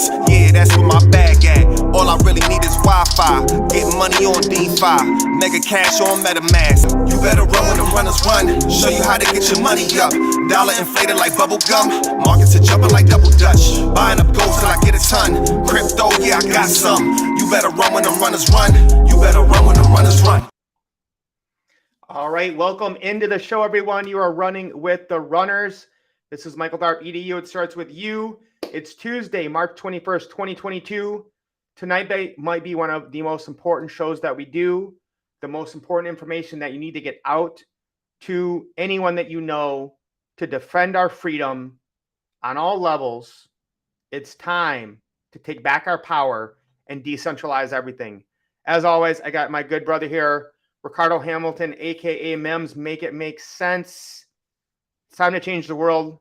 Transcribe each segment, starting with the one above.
Bitcoins, yeah, that's where my bag at. All I really need is Wi-Fi. Get money on DeFi, mega cash on MetaMask. You better run when the runners run. Show you how to get your money up. Dollar inflated like bubble gum. Markets are jumping like double dutch. Buying up gold till I get a ton. Crypto, yeah, I got some. You better run when the runners run. You better run when the runners run. All right, welcome into the show, everyone. You are running with the runners. This is Michael Tharp, EDU. It starts with you. It's Tuesday, March 21st, 2022. Tonight might be one of the most important shows that we do. The most important information that you need to get out to anyone that you know to defend our freedom on all levels. It's time to take back our power and decentralize everything. As always, I got my good brother here, Ricardo Hamilton, aka Mems. Make it make sense. It's time to change the world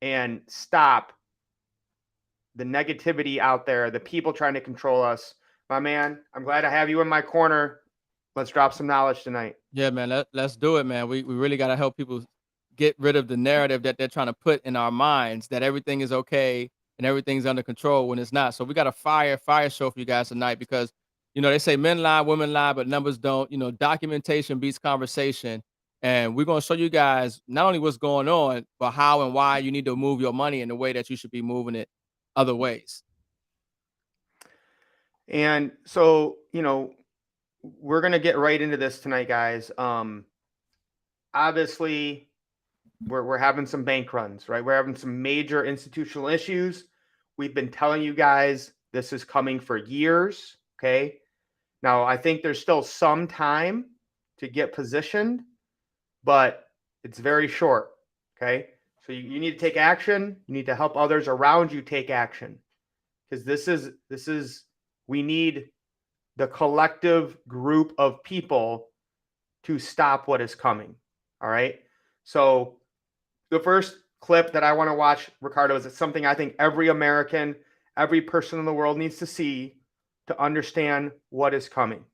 and stop the negativity out there, the people trying to control us. My man, I'm glad to have you in my corner. Let's drop some knowledge tonight. Yeah, man, let's do it, man. We really got to help people get rid of the narrative that they're trying to put in our minds that everything is okay and everything's under control when it's not. So we got a fire show for you guys tonight because, you know, they say men lie, women lie, but numbers don't. You know, documentation beats conversation. And we're going to show you guys not only what's going on, but how and why you need to move your money in the way that you should be moving it other ways. And so, you know, we're going to get right into this tonight, guys. Obviously, we're having some bank runs, right? We're having some major institutional issues. We've been telling you guys this is coming for years, okay? Now, I think there's still some time to get positioned, but it's very short, okay? So you need to take action. You need to help others around you take action because we need the collective group of people to stop what is coming, all right? So the first clip that I want to watch, Ricardo, is something I think every American, every person in the world needs to see to understand what is coming,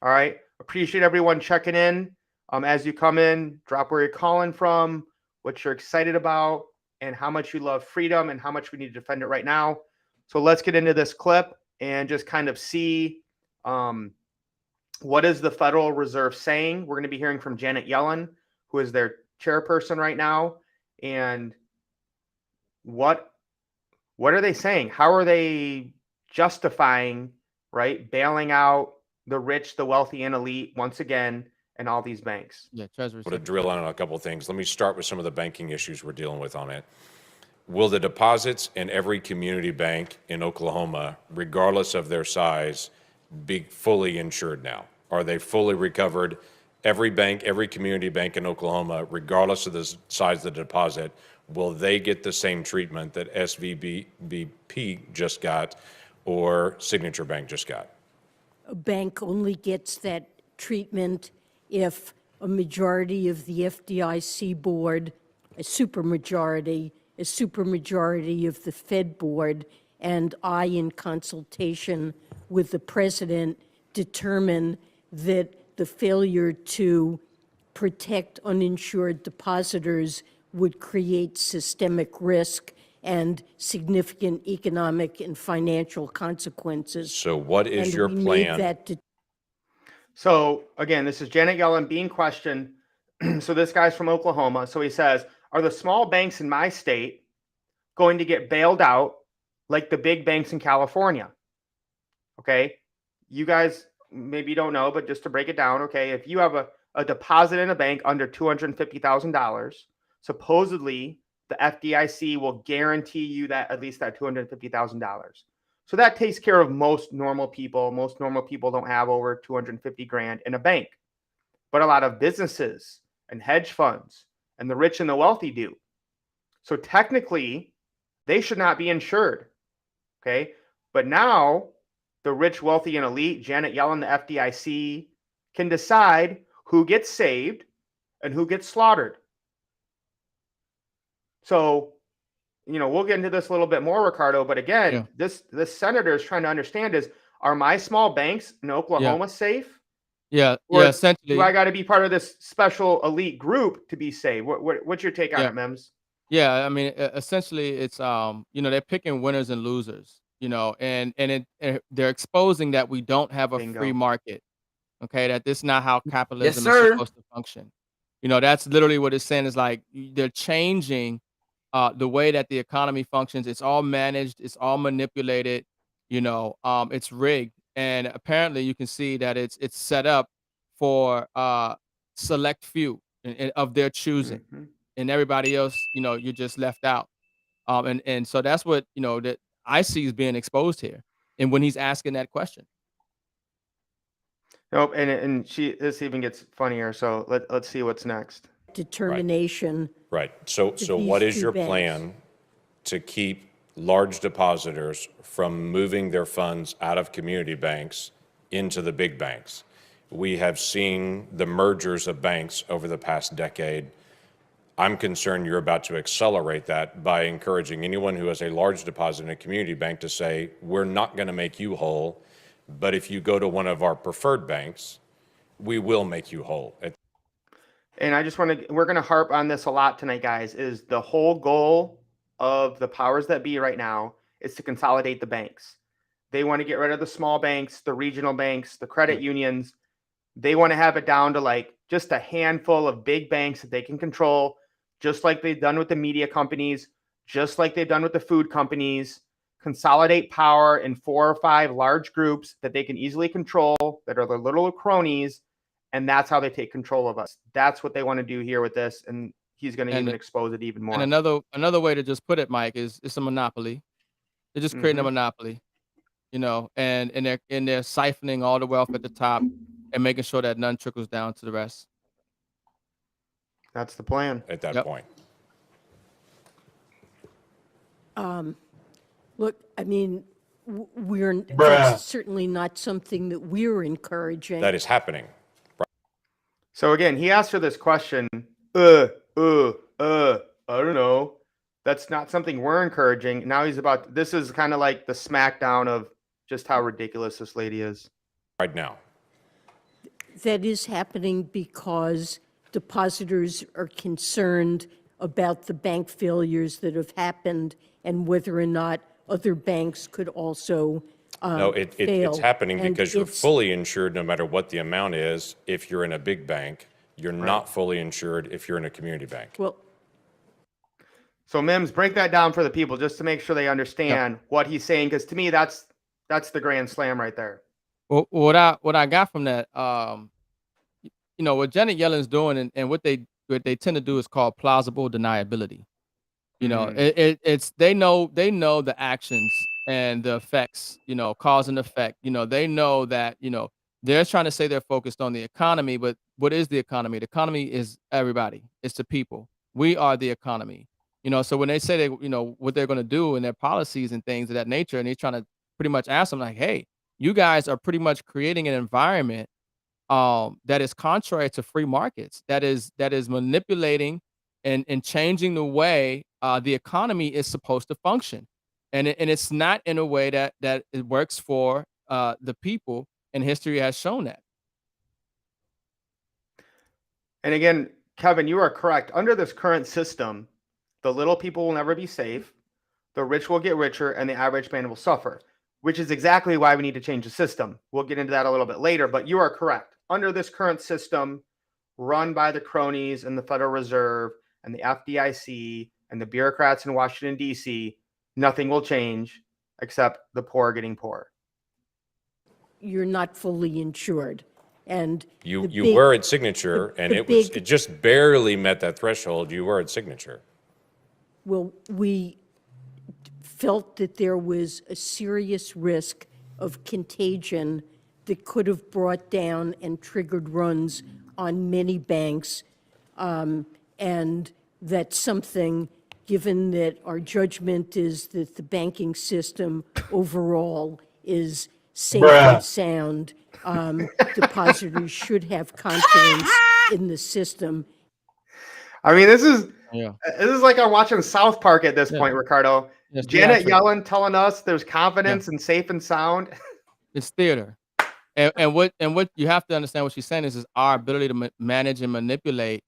all right? Appreciate everyone checking in. As you come in, drop where you're calling from, what you're excited about, and how much you love freedom and how much we need to defend it right now. So let's get into this clip and just kind of see what is the Federal Reserve saying. We're going to be hearing from Janet Yellen, who is their chairperson right now. And what are they saying? How are they justifying, right, bailing out the rich, the wealthy, and elite once again, and all these banks? Yeah, Treasury. To drill on a couple of things. Let me start with some of the banking issues we're dealing with on it. Will the deposits in every community bank in Oklahoma, regardless of their size, be fully insured now? Are they fully recovered? Every bank, every community bank in Oklahoma, regardless of the size of the deposit, will they get the same treatment that SVB just got or Signature Bank just got? A bank only gets that treatment if a majority of the FDIC board, a supermajority of the Fed board, and I, in consultation with the president, determine that the failure to protect uninsured depositors would create systemic risk and significant economic and financial consequences. So what is your plan? So again, this is Janet Yellen being questioned. So this guy's from Oklahoma. So he says, are the small banks in my state going to get bailed out like the big banks in California? Okay. You guys maybe don't know, but just to break it down, okay, if you have a deposit in a bank under $250,000, supposedly the FDIC will guarantee you that at least that $250,000. So that takes care of most normal people. Most normal people don't have over 250 grand in a bank, but a lot of businesses and hedge funds and the rich and the wealthy do. So technically, they should not be insured. Okay. But now the rich, wealthy, and elite, Janet Yellen, the FDIC, can decide who gets saved and who gets slaughtered. So, you know, we'll get into this a little bit more, Ricardo. But again, this senator is trying to understand is, are my small banks in Oklahoma safe? Yeah, Or essentially. do I got to be part of this special elite group to be saved? What's your take on it, Mems? Yeah, I mean, essentially, it's they're picking winners and losers, and they're exposing that we don't have a free Bingo. market. Okay, that this is not how Yes, capitalism is sir. supposed to function. That's literally what it's saying is like they're changing the way that the economy functions. It's all managed, it's all manipulated, it's rigged. And apparently you can see that it's set up for select few of their choosing. Mhm. And everybody else, you're just left out. And so that's what, that I see is being exposed here. And when he's asking that question. Nope, and this even gets funnier. So let's see what's next. Determination. Right. So these what is two your banks. plan to keep large depositors from moving their funds out of community banks into the big banks? We have seen the mergers of banks over the past decade. I'm concerned you're about to accelerate that by encouraging anyone who has a large deposit in a community bank to say, we're not going to make you whole, but if you go to one of our preferred banks, we will make you whole. And I just we're going to harp on this a lot tonight, guys, is the whole goal of the powers that be right now is to consolidate the banks. They want to get rid of the small banks, the regional banks, the credit unions. They want to have it down to like just a handful of big banks that they can control, just like they've done with the media companies, just like they've done with the food companies. Consolidate power in 4 or 5 large groups that they can easily control, that are the little cronies, and that's how they take control of us. That's what they want to do here with this, and he's going to And even expose it even more. And another way to just put it, Mike, is it's a monopoly. They're just creating a monopoly, and they're siphoning all the wealth at the top and making sure that none trickles down to the rest. That's the plan. At that Yep. point. Look, I mean, that's certainly not something that we're encouraging. That is happening. So again, he asked her this question. I don't know. That's not something we're encouraging. Now this is kind of like the smackdown of just how ridiculous this lady is. Right now. That is happening because depositors are concerned about the bank failures that have happened and whether or not other banks could also No, fail. it's happening And because you're it's- fully insured no matter what the amount is if you're in a big bank. You're not fully insured if you're in a community bank. Well, So Mims, break that down for the people just to make sure they understand what he's saying, because to me that's the grand slam right there. Well, what I got from that, what Janet Yellen's doing and what they tend to do is called plausible deniability. It's they know the actions and the effects, cause and effect. They know that, they're trying to say they're focused on the economy, but what is the economy? The economy is everybody. It's the people. We are the economy. So when they say they, what they're going to do in their policies and things of that nature, and they're trying to pretty much ask them like, hey, you guys are pretty much creating an environment that is contrary to free markets, that is manipulating and changing the way the economy is supposed to function, and it's not in a way that it works for the people, and history has shown that. And again, Kevin, you are correct. Under this current system, the little people will never be safe, the rich will get richer, and the average man will suffer, which is exactly why we need to change the system. We'll get into that a little bit later, but you are correct. Under this current system, run by the cronies and the Federal Reserve and the FDIC and the bureaucrats in Washington, D.C., nothing will change except the poor getting poorer. you're not fully insured. And You the big- were at Signature, and the it big- just barely met that threshold. You were at Signature. Well, we felt that there was a serious risk of contagion that could have brought down and triggered runs on many banks. And that's something, given that our judgment is that the banking system overall is safe and sound, depositors should have confidence in the system. I mean, this is Yeah. like I'm watching South Park at this point, Ricardo. Yes, Janet theatrical. Yellen telling us there's confidence and safe and sound. It's theater. And what you have to understand what she's saying is our ability to manage and manipulate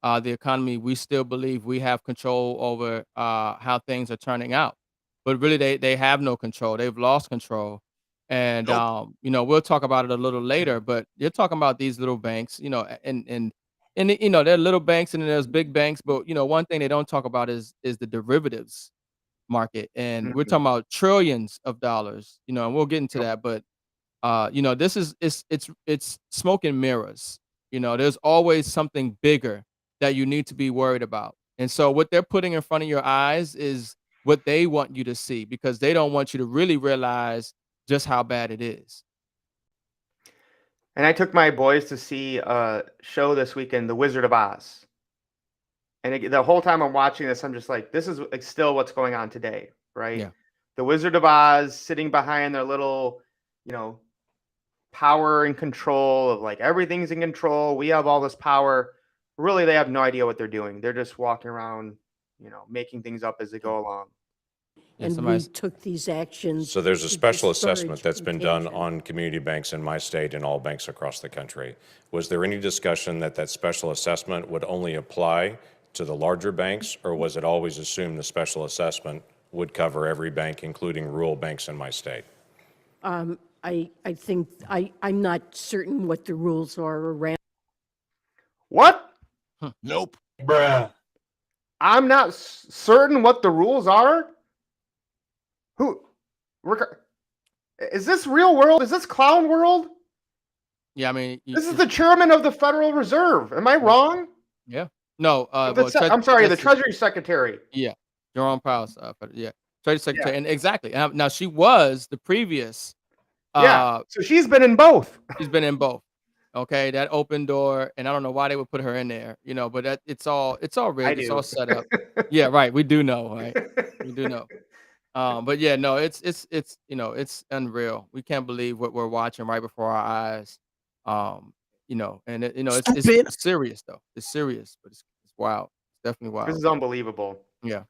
the economy, we still believe we have control over how things are turning out. But really, they have no control. They've lost control. And Nope. we'll talk about it a little later. But you're talking about these little banks, and there are little banks and then there's big banks. But one thing they don't talk about is the derivatives market, and we're Mhm. talking about trillions of dollars. And we'll get into Yep. that. But this is it's smoke and mirrors. There's always something bigger that you need to be worried about. And so what they're putting in front of your eyes is what they want you to see because they don't want you to really realize just how bad it is. And I took my boys to see a show this weekend, The Wizard of Oz. And the whole time I'm watching this, I'm just like, this is like still what's going on today, right? Yeah. The Wizard of Oz sitting behind their little, you know, power and control of like everything's in control. We have all this power. Really, they have no idea what they're doing. They're just walking around, making things up as they go along. Yeah, And we somebody's took these actions. So there's a to special discourage assessment that's been done contagion. on community banks in my state and all banks across the country. Was there any discussion that that special assessment would only apply to the larger banks, or was it always assumed the special assessment would cover every bank, including rural banks in my state? I think, I'm not certain what the rules are around. What? Nope. I'm not certain what the rules are. Who? Is this real world? Is this clown world? Yeah, I mean, This is the chairman of the Federal Reserve. Am I wrong? yeah. No, I'm sorry, the Treasury Secretary. Yeah, Jerome Powell, yeah, Treasury Secretary, and exactly. Now she was the previous. Yeah. So she's been in both. She's been in both. Okay, that open door, and I don't know why they would put her in there, but it's all rigged, it's all set up. Yeah, right. We do know, right? We do know. But yeah, no, it's unreal. We can't believe what we're watching right before our eyes. And it's serious though. It's serious, but it's wild. It's definitely wild. This is unbelievable. Yeah.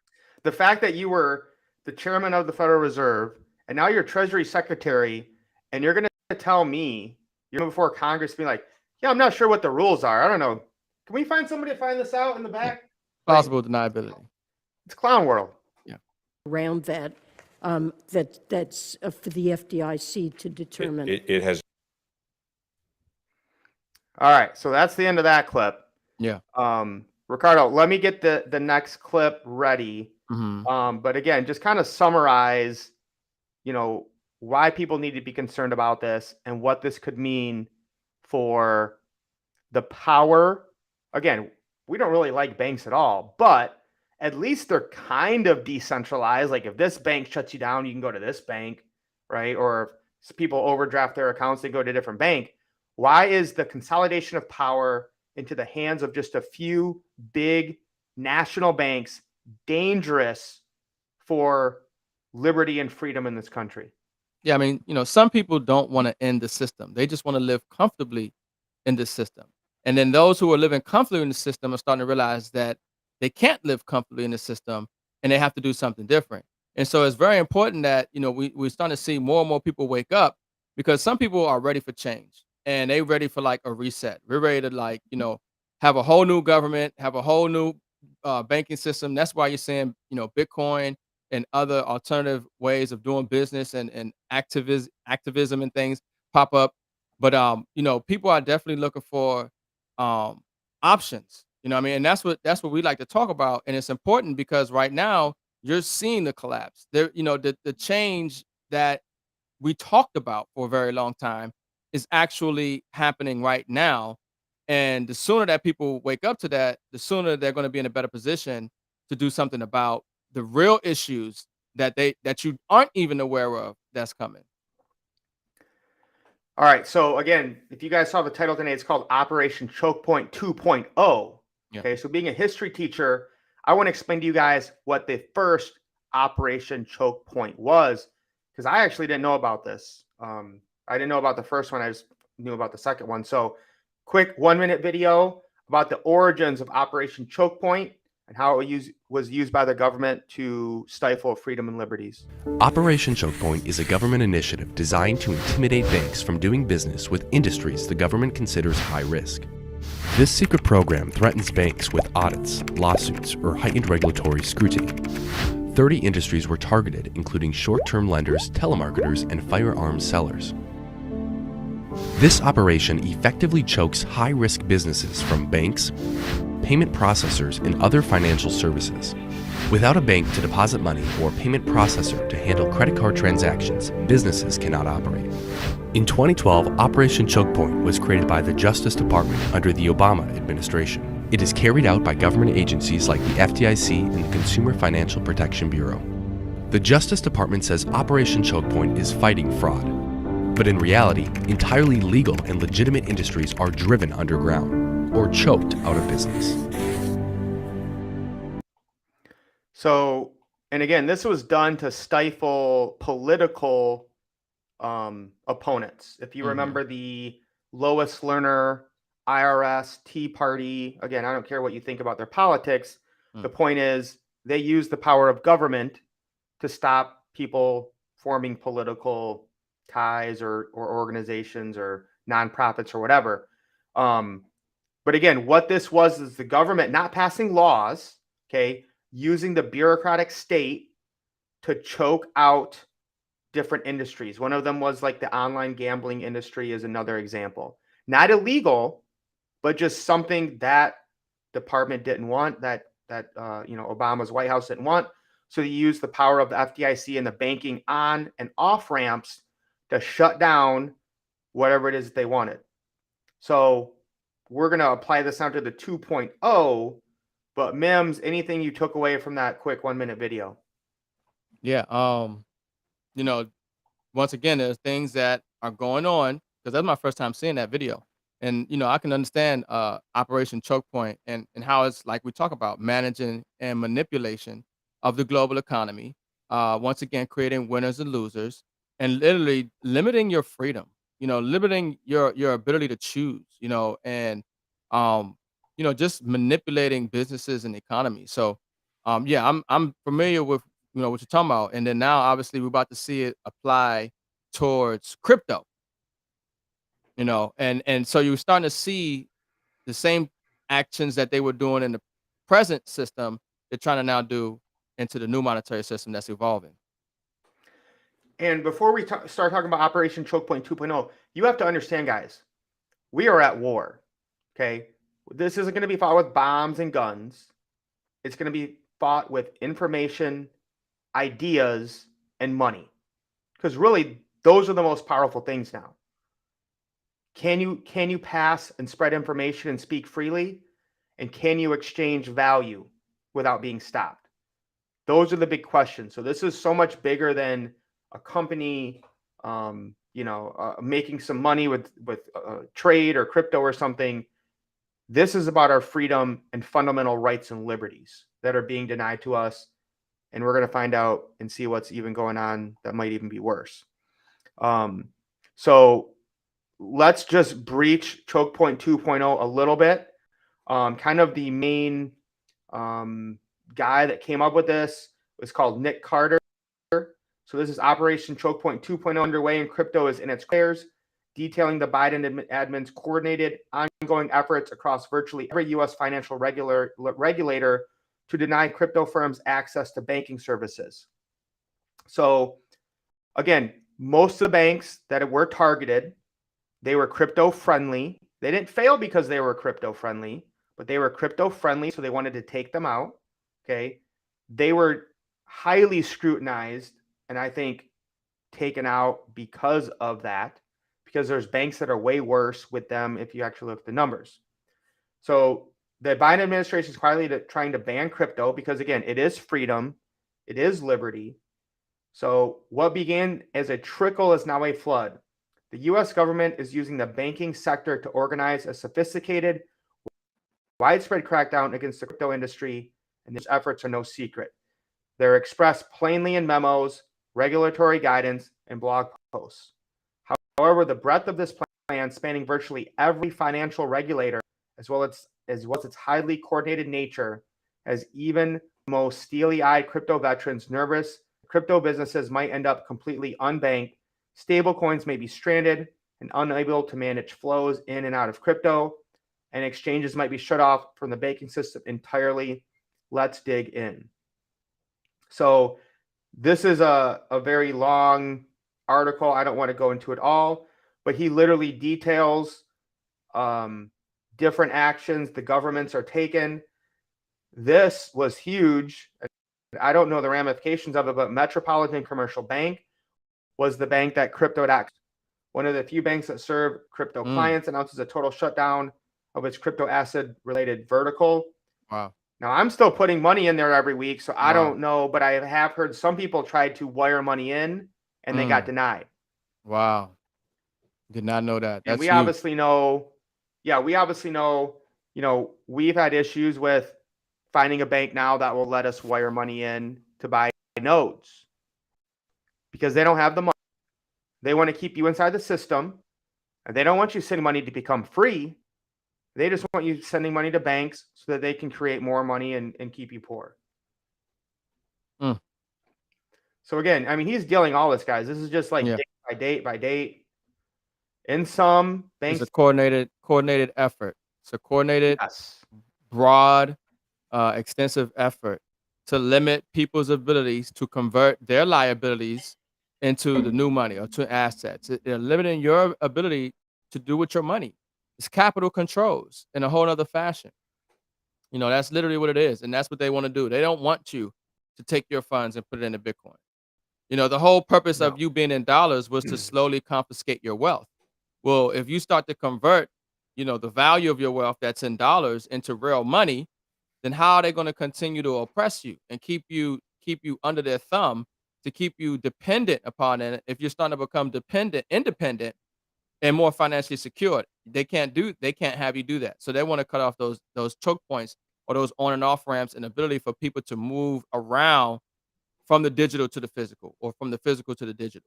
The fact that you were the chairman of the Federal Reserve and now you're Treasury Secretary, and you're going to tell me, before Congress being like, yeah, I'm not sure what the rules are. I don't know. Can we find somebody to find this out in the back? Possible deniability. It's clown world. Around that, that's for the FDIC to determine. It has. All right. So that's the end of that clip. Yeah. Ricardo, let me get the next clip ready. Mhm. But again, just kind of summarize, why people need to be concerned about this and what this could mean for the power. Again, we don't really like banks at all, but at least they're kind of decentralized. Like if this bank shuts you down, you can go to this bank, right? Or if people overdraft their accounts, they go to a different bank. Why is the consolidation of power into the hands of just a few big national banks dangerous for liberty and freedom in this country? Yeah, I mean, some people don't want to end the system. They just want to live comfortably in this system. And then those who are living comfortably in the system are starting to realize that they can't live comfortably in the system and they have to do something different. And so it's very important that, we're starting to see more and more people wake up because some people are ready for change and they're ready for like a reset. We're ready to have a whole new government, have a whole new banking system. That's why you're seeing, Bitcoin and other alternative ways of doing business and activism and things pop up. But people are definitely looking for options. I mean, and that's what we like to talk about. And it's important because right now you're seeing the collapse. There, the change that we talked about for a very long time is actually happening right now. And the sooner that people wake up to that, the sooner they're going to be in a better position to do something about the real issues that you aren't even aware of that's coming. All right. So again, if you guys saw the title today, it's called Operation Choke Point 2.0. Yeah. Okay. So being a history teacher, I want to explain to you guys what the first Operation Choke Point was, because I actually didn't know about this. I didn't know about the first one. I just knew about the second one. So quick 1-minute video about the origins of Operation Choke Point and how it was used by the government to stifle freedom and liberties. Operation Choke Point is a government initiative designed to intimidate banks from doing business with industries the government considers high risk. This secret program threatens banks with audits, lawsuits, or heightened regulatory scrutiny. 30 industries were targeted, including short-term lenders, telemarketers, and firearms sellers. This operation effectively chokes high-risk businesses from banks, payment processors, and other financial services. Without a bank to deposit money or payment processor to handle credit card transactions, businesses cannot operate. In 2012, Operation Choke Point was created by the Justice Department under the Obama administration. It is carried out by government agencies like the FDIC and the Consumer Financial Protection Bureau. The Justice Department says Operation Choke Point is fighting fraud. But in reality, entirely legal and legitimate industries are driven underground or choked out of business. So, and again, this was done to stifle political opponents. If you remember the Lois Lerner, IRS, Tea Party, again, I don't care what you think about their politics. The point is they use the power of government to stop people forming political ties or organizations or nonprofits or whatever. But again, what this was is the government not passing laws, okay, using the bureaucratic state to choke out different industries. One of them was like the online gambling industry is another example. Not illegal, but just something that department didn't want, that Obama's White House didn't want. So they used the power of the FDIC and the banking on and off ramps to shut down whatever it is that they wanted. So we're going to apply this now to the 2.0. But Mims, anything you took away from that quick 1-minute video? Yeah. Once again, there's things that are going on because that's my first time seeing that video. And, I can understand Operation Choke Point and how it's like we talk about managing and manipulation of the global economy. Once again, creating winners and losers and literally limiting your freedom, limiting your ability to choose, and, just manipulating businesses and the economy. So, I'm familiar with, what you're talking about. And then now, obviously, we're about to see it apply towards crypto. And so you're starting to see the same actions that they were doing in the present system, they're trying to now do into the new monetary system that's evolving. And before we start talking about Operation Choke Point 2.0, you have to understand, guys, we are at war, okay? This isn't going to be fought with bombs and guns. It's going to be fought with information, ideas, and money. Because really, those are the most powerful things now. Can you pass and spread information and speak freely? And can you exchange value without being stopped? Those are the big questions. So this is so much bigger than a company, making some money with trade or crypto or something. This is about our freedom and fundamental rights and liberties that are being denied to us. And we're going to find out and see what's even going on that might even be worse. So let's just breach Choke Point 2.0 a little bit. Kind of the main guy that came up with this was called Nick Carter. So this is Operation Choke Point 2.0 underway, and crypto is in its prayers, detailing the Biden admin's coordinated ongoing efforts across virtually every U.S. financial regulator to deny crypto firms access to banking services. So again, most of the banks that were targeted, they were crypto friendly. They didn't fail because they were crypto friendly, but they were crypto friendly, so they wanted to take them out. Okay. They were highly scrutinized and I think taken out because of that, because there's banks that are way worse with them if you actually look at the numbers. So the Biden administration is quietly trying to ban crypto because, again, it is freedom, it is liberty. So what began as a trickle is now a flood. The U.S. government is using the banking sector to organize a sophisticated, widespread crackdown against the crypto industry, and these efforts are no secret. They're expressed plainly in memos, regulatory guidance, and blog posts. However, the breadth of this plan, spanning virtually every financial regulator, as well as its highly coordinated nature, has even the most steely-eyed crypto veterans nervous crypto businesses might end up completely unbanked. Stablecoins may be stranded and unable to manage flows in and out of crypto. and exchanges might be shut off from the banking system entirely. Let's dig in. So this is a very long article. I don't want to go into it all, but he literally details different actions the governments are taking. This was huge. I don't know the ramifications of it, but Metropolitan Commercial Bank was the bank that Crypto.com, one of the few banks that serve crypto clients, announces a total shutdown of its crypto asset related vertical. Wow. Now, I'm still putting money in there every week, so I Wow. don't know, but I have heard some people tried to wire money in and they got denied. Wow. Did not know that. And That's we huge. obviously know, we've had issues with finding a bank now that will let us wire money in to buy nodes because they don't have the money. They want to keep you inside the system, and they don't want you sending money to become free. They just want you sending money to banks so that they can create more money and keep you poor. So again, I mean, he's dealing all this, guys. This is just like date by date by date. In some banks, It's a coordinated effort. It's a coordinated, broad, extensive effort to limit people's abilities to convert their liabilities into the new money or to assets. They're limiting your ability to do with your money. It's capital controls in a whole other fashion. You know, that's literally what it is. And that's what they want to do. They don't want you to take your funds and put it into Bitcoin. You know, the whole purpose of you being in dollars was to slowly confiscate your wealth. Well, if you start to convert, you know, the value of your wealth that's in dollars into real money, then how are they going to continue to oppress you and keep you under their thumb to keep you dependent upon it? If you're starting to become independent, and more financially secured, they can't have you do that. So they want to cut off those choke points or those on and off ramps and ability for people to move around from the digital to the physical or from the physical to the digital.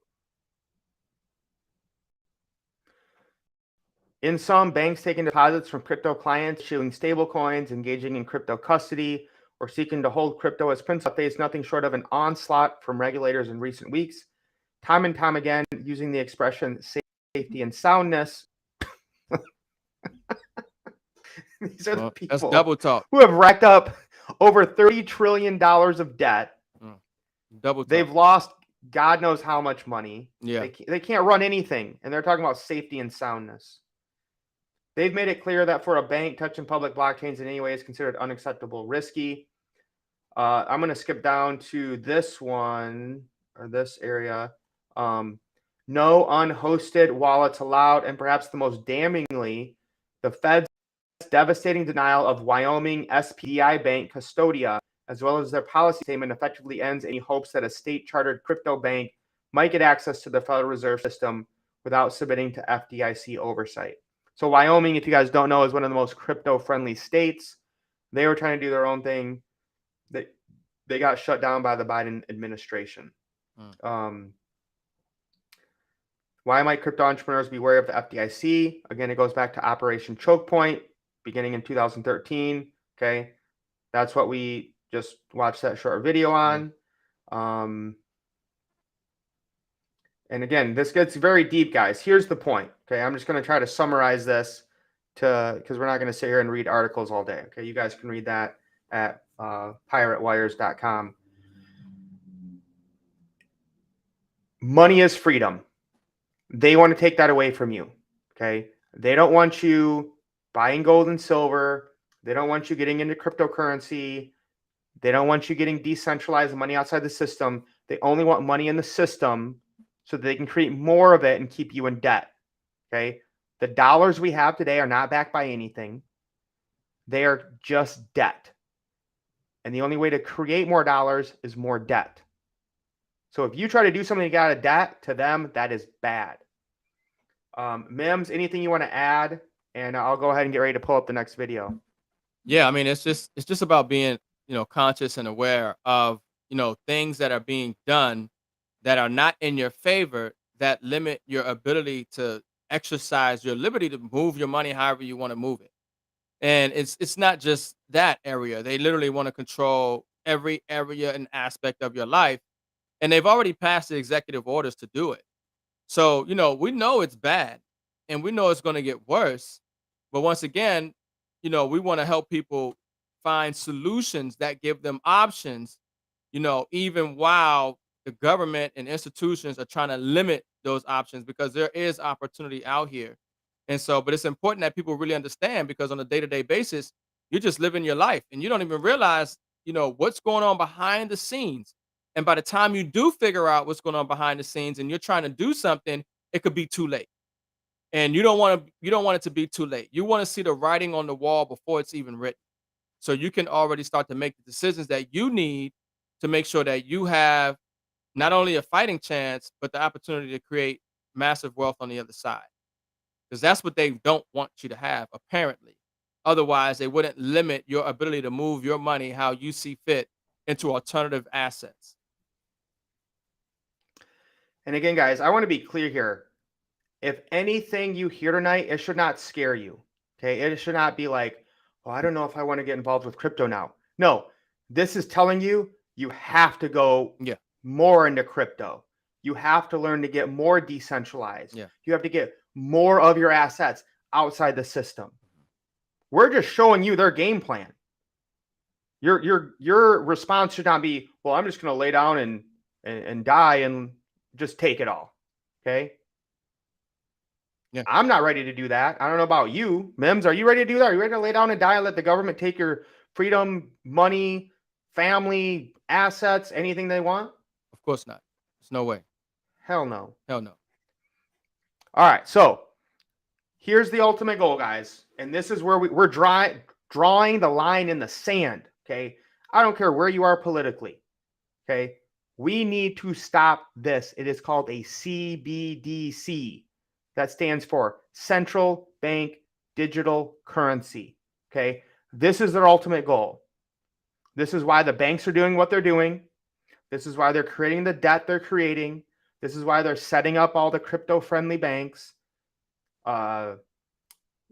In some, banks taking deposits from crypto clients, issuing stable coins, engaging in crypto custody, or seeking to hold crypto as principal face nothing short of an onslaught from regulators in recent weeks. Time and time again, using the expression safety and soundness. These are the people That's double talk. who have racked up over $30 trillion of debt. Double talk. They've lost God knows how much money. Yeah. They can't run anything, and they're talking about safety and soundness. They've made it clear that for a bank, touching public blockchains in any way is considered unacceptable, risky. I'm going to skip down to this one, or this area. No unhosted wallets allowed, and perhaps the most damningly, the Fed's devastating denial of Wyoming SPDI Bank Custodia, as well as their policy statement, effectively ends any hopes that a state-chartered crypto bank might get access to the Federal Reserve System without submitting to FDIC oversight. So Wyoming, if you guys don't know, is one of the most crypto-friendly states. They were trying to do their own thing. They got shut down by the Biden administration. Why might crypto entrepreneurs be wary of the FDIC? Again, it goes back to Operation Choke Point, beginning in 2013. Okay, that's what we just watched that short video on. And again, this gets very deep, guys. Here's the point. Okay, I'm just going to try to summarize this because we're not going to sit here and read articles all day. Okay, you guys can read that at piratewires.com. Money is freedom. They want to take that away from you. Okay, they don't want you buying gold and silver. They don't want you getting into cryptocurrency. They don't want you getting decentralized money outside the system. They only want money in the system so that they can create more of it and keep you in debt. Okay, the dollars we have today are not backed by anything. They are just debt. And the only way to create more dollars is more debt. So if you try to do something to get out of debt, to them, that is bad. Mims, anything you want to add? And I'll go ahead and get ready to pull up the next video. Yeah, I mean, it's just about being, conscious and aware of, things that are being done that are not in your favor, that limit your ability to exercise your liberty to move your money however you want to move it. And it's not just that area. They literally want to control every area and aspect of your life. And they've already passed the executive orders to do it. So, we know it's bad and we know it's going to get worse. But once again, we want to help people find solutions that give them options, even while the government and institutions are trying to limit those options, because there is opportunity out here. And so, but it's important that people really understand, because on a day-to-day basis, you're just living your life and you don't even realize, what's going on behind the scenes. And by the time you do figure out what's going on behind the scenes and you're trying to do something, it could be too late. And you don't want it to be too late. You want to see the writing on the wall before it's even written. So you can already start to make the decisions that you need to make sure that you have not only a fighting chance, but the opportunity to create massive wealth on the other side. Because that's what they don't want you to have, apparently. Otherwise, they wouldn't limit your ability to move your money how you see fit into alternative assets. And again, guys, I want to be clear here. If anything you hear tonight, it should not scare you. Okay. It should not be like, oh, I don't know if I want to get involved with crypto now. No, this is telling you you have to go more into crypto. You have to learn to get more decentralized. Yeah. You have to get more of your assets outside the system. We're just showing you their game plan. Your response should not be, well, I'm just going to lay down and die and just take it all. Okay. Yeah. I'm not ready to do that. I don't know about you. Mims, are you ready to do that? Are you ready to lay down and die and let the government take your freedom, money, family, assets, anything they want? Of course not. There's no way. Hell no. Hell no. All right. So here's the ultimate goal, guys. And this is where we're drawing the line in the sand. Okay. I don't care where you are politically. Okay. We need to stop this. It is called a CBDC. That stands for Central Bank Digital Currency. Okay. This is their ultimate goal. This is why the banks are doing what they're doing. This is why they're creating the debt they're creating. This is why they're setting up all the crypto-friendly banks.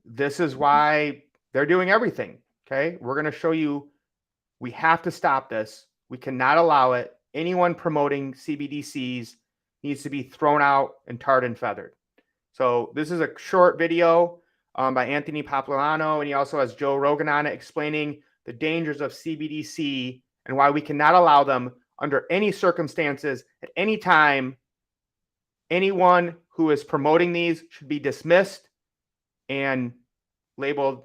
This is why they're doing everything. Okay. We're going to show you we have to stop this. We cannot allow it. Anyone promoting CBDCs needs to be thrown out and tarred and feathered. So this is a short video by Anthony Papuano, and he also has Joe Rogan on it explaining the dangers of CBDC and why we cannot allow them under any circumstances at any time. Anyone who is promoting these should be dismissed and labeled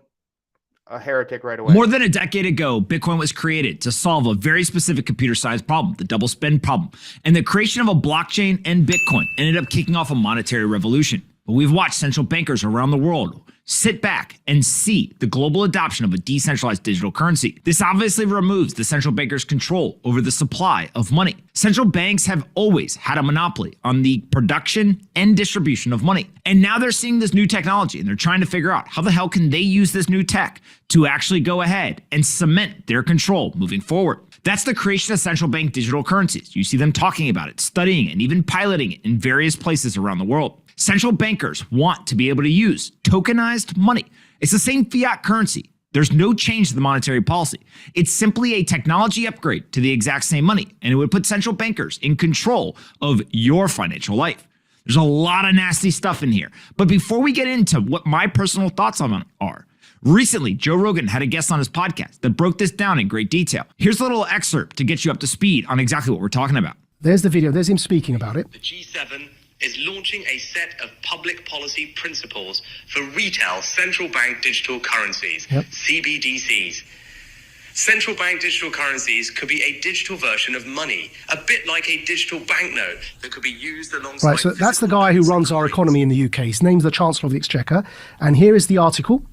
a heretic right away. More than a decade ago, Bitcoin was created to solve a very specific computer-sized problem, the double spend problem. And the creation of a blockchain and Bitcoin ended up kicking off a monetary revolution. But we've watched central bankers around the world sit back and see the global adoption of a decentralized digital currency. This obviously removes the central bankers' control over the supply of money. Central banks have always had a monopoly on the production and distribution of money. And now they're seeing this new technology and they're trying to figure out how the hell can they use this new tech to actually go ahead and cement their control moving forward. That's the creation of central bank digital currencies. You see them talking about it, studying it, and even piloting it in various places around the world. Central bankers want to be able to use tokenized money. It's the same fiat currency. There's no change to the monetary policy. It's simply a technology upgrade to the exact same money, and it would put central bankers in control of your financial life. There's a lot of nasty stuff in here. But before we get into what my personal thoughts on it are, recently, Joe Rogan had a guest on his podcast that broke this down in great detail. Here's a little excerpt to get you up to speed on exactly what we're talking about. There's the video. There's him speaking about it. The G7 is launching a set of public policy principles for retail central bank digital currencies, CBDCs. Central bank digital currencies could be a digital version of money, a bit like a digital banknote that could be used alongside... Right, so that's the guy who runs our economy in the UK. His name's the Chancellor of the Exchequer. And here is the article.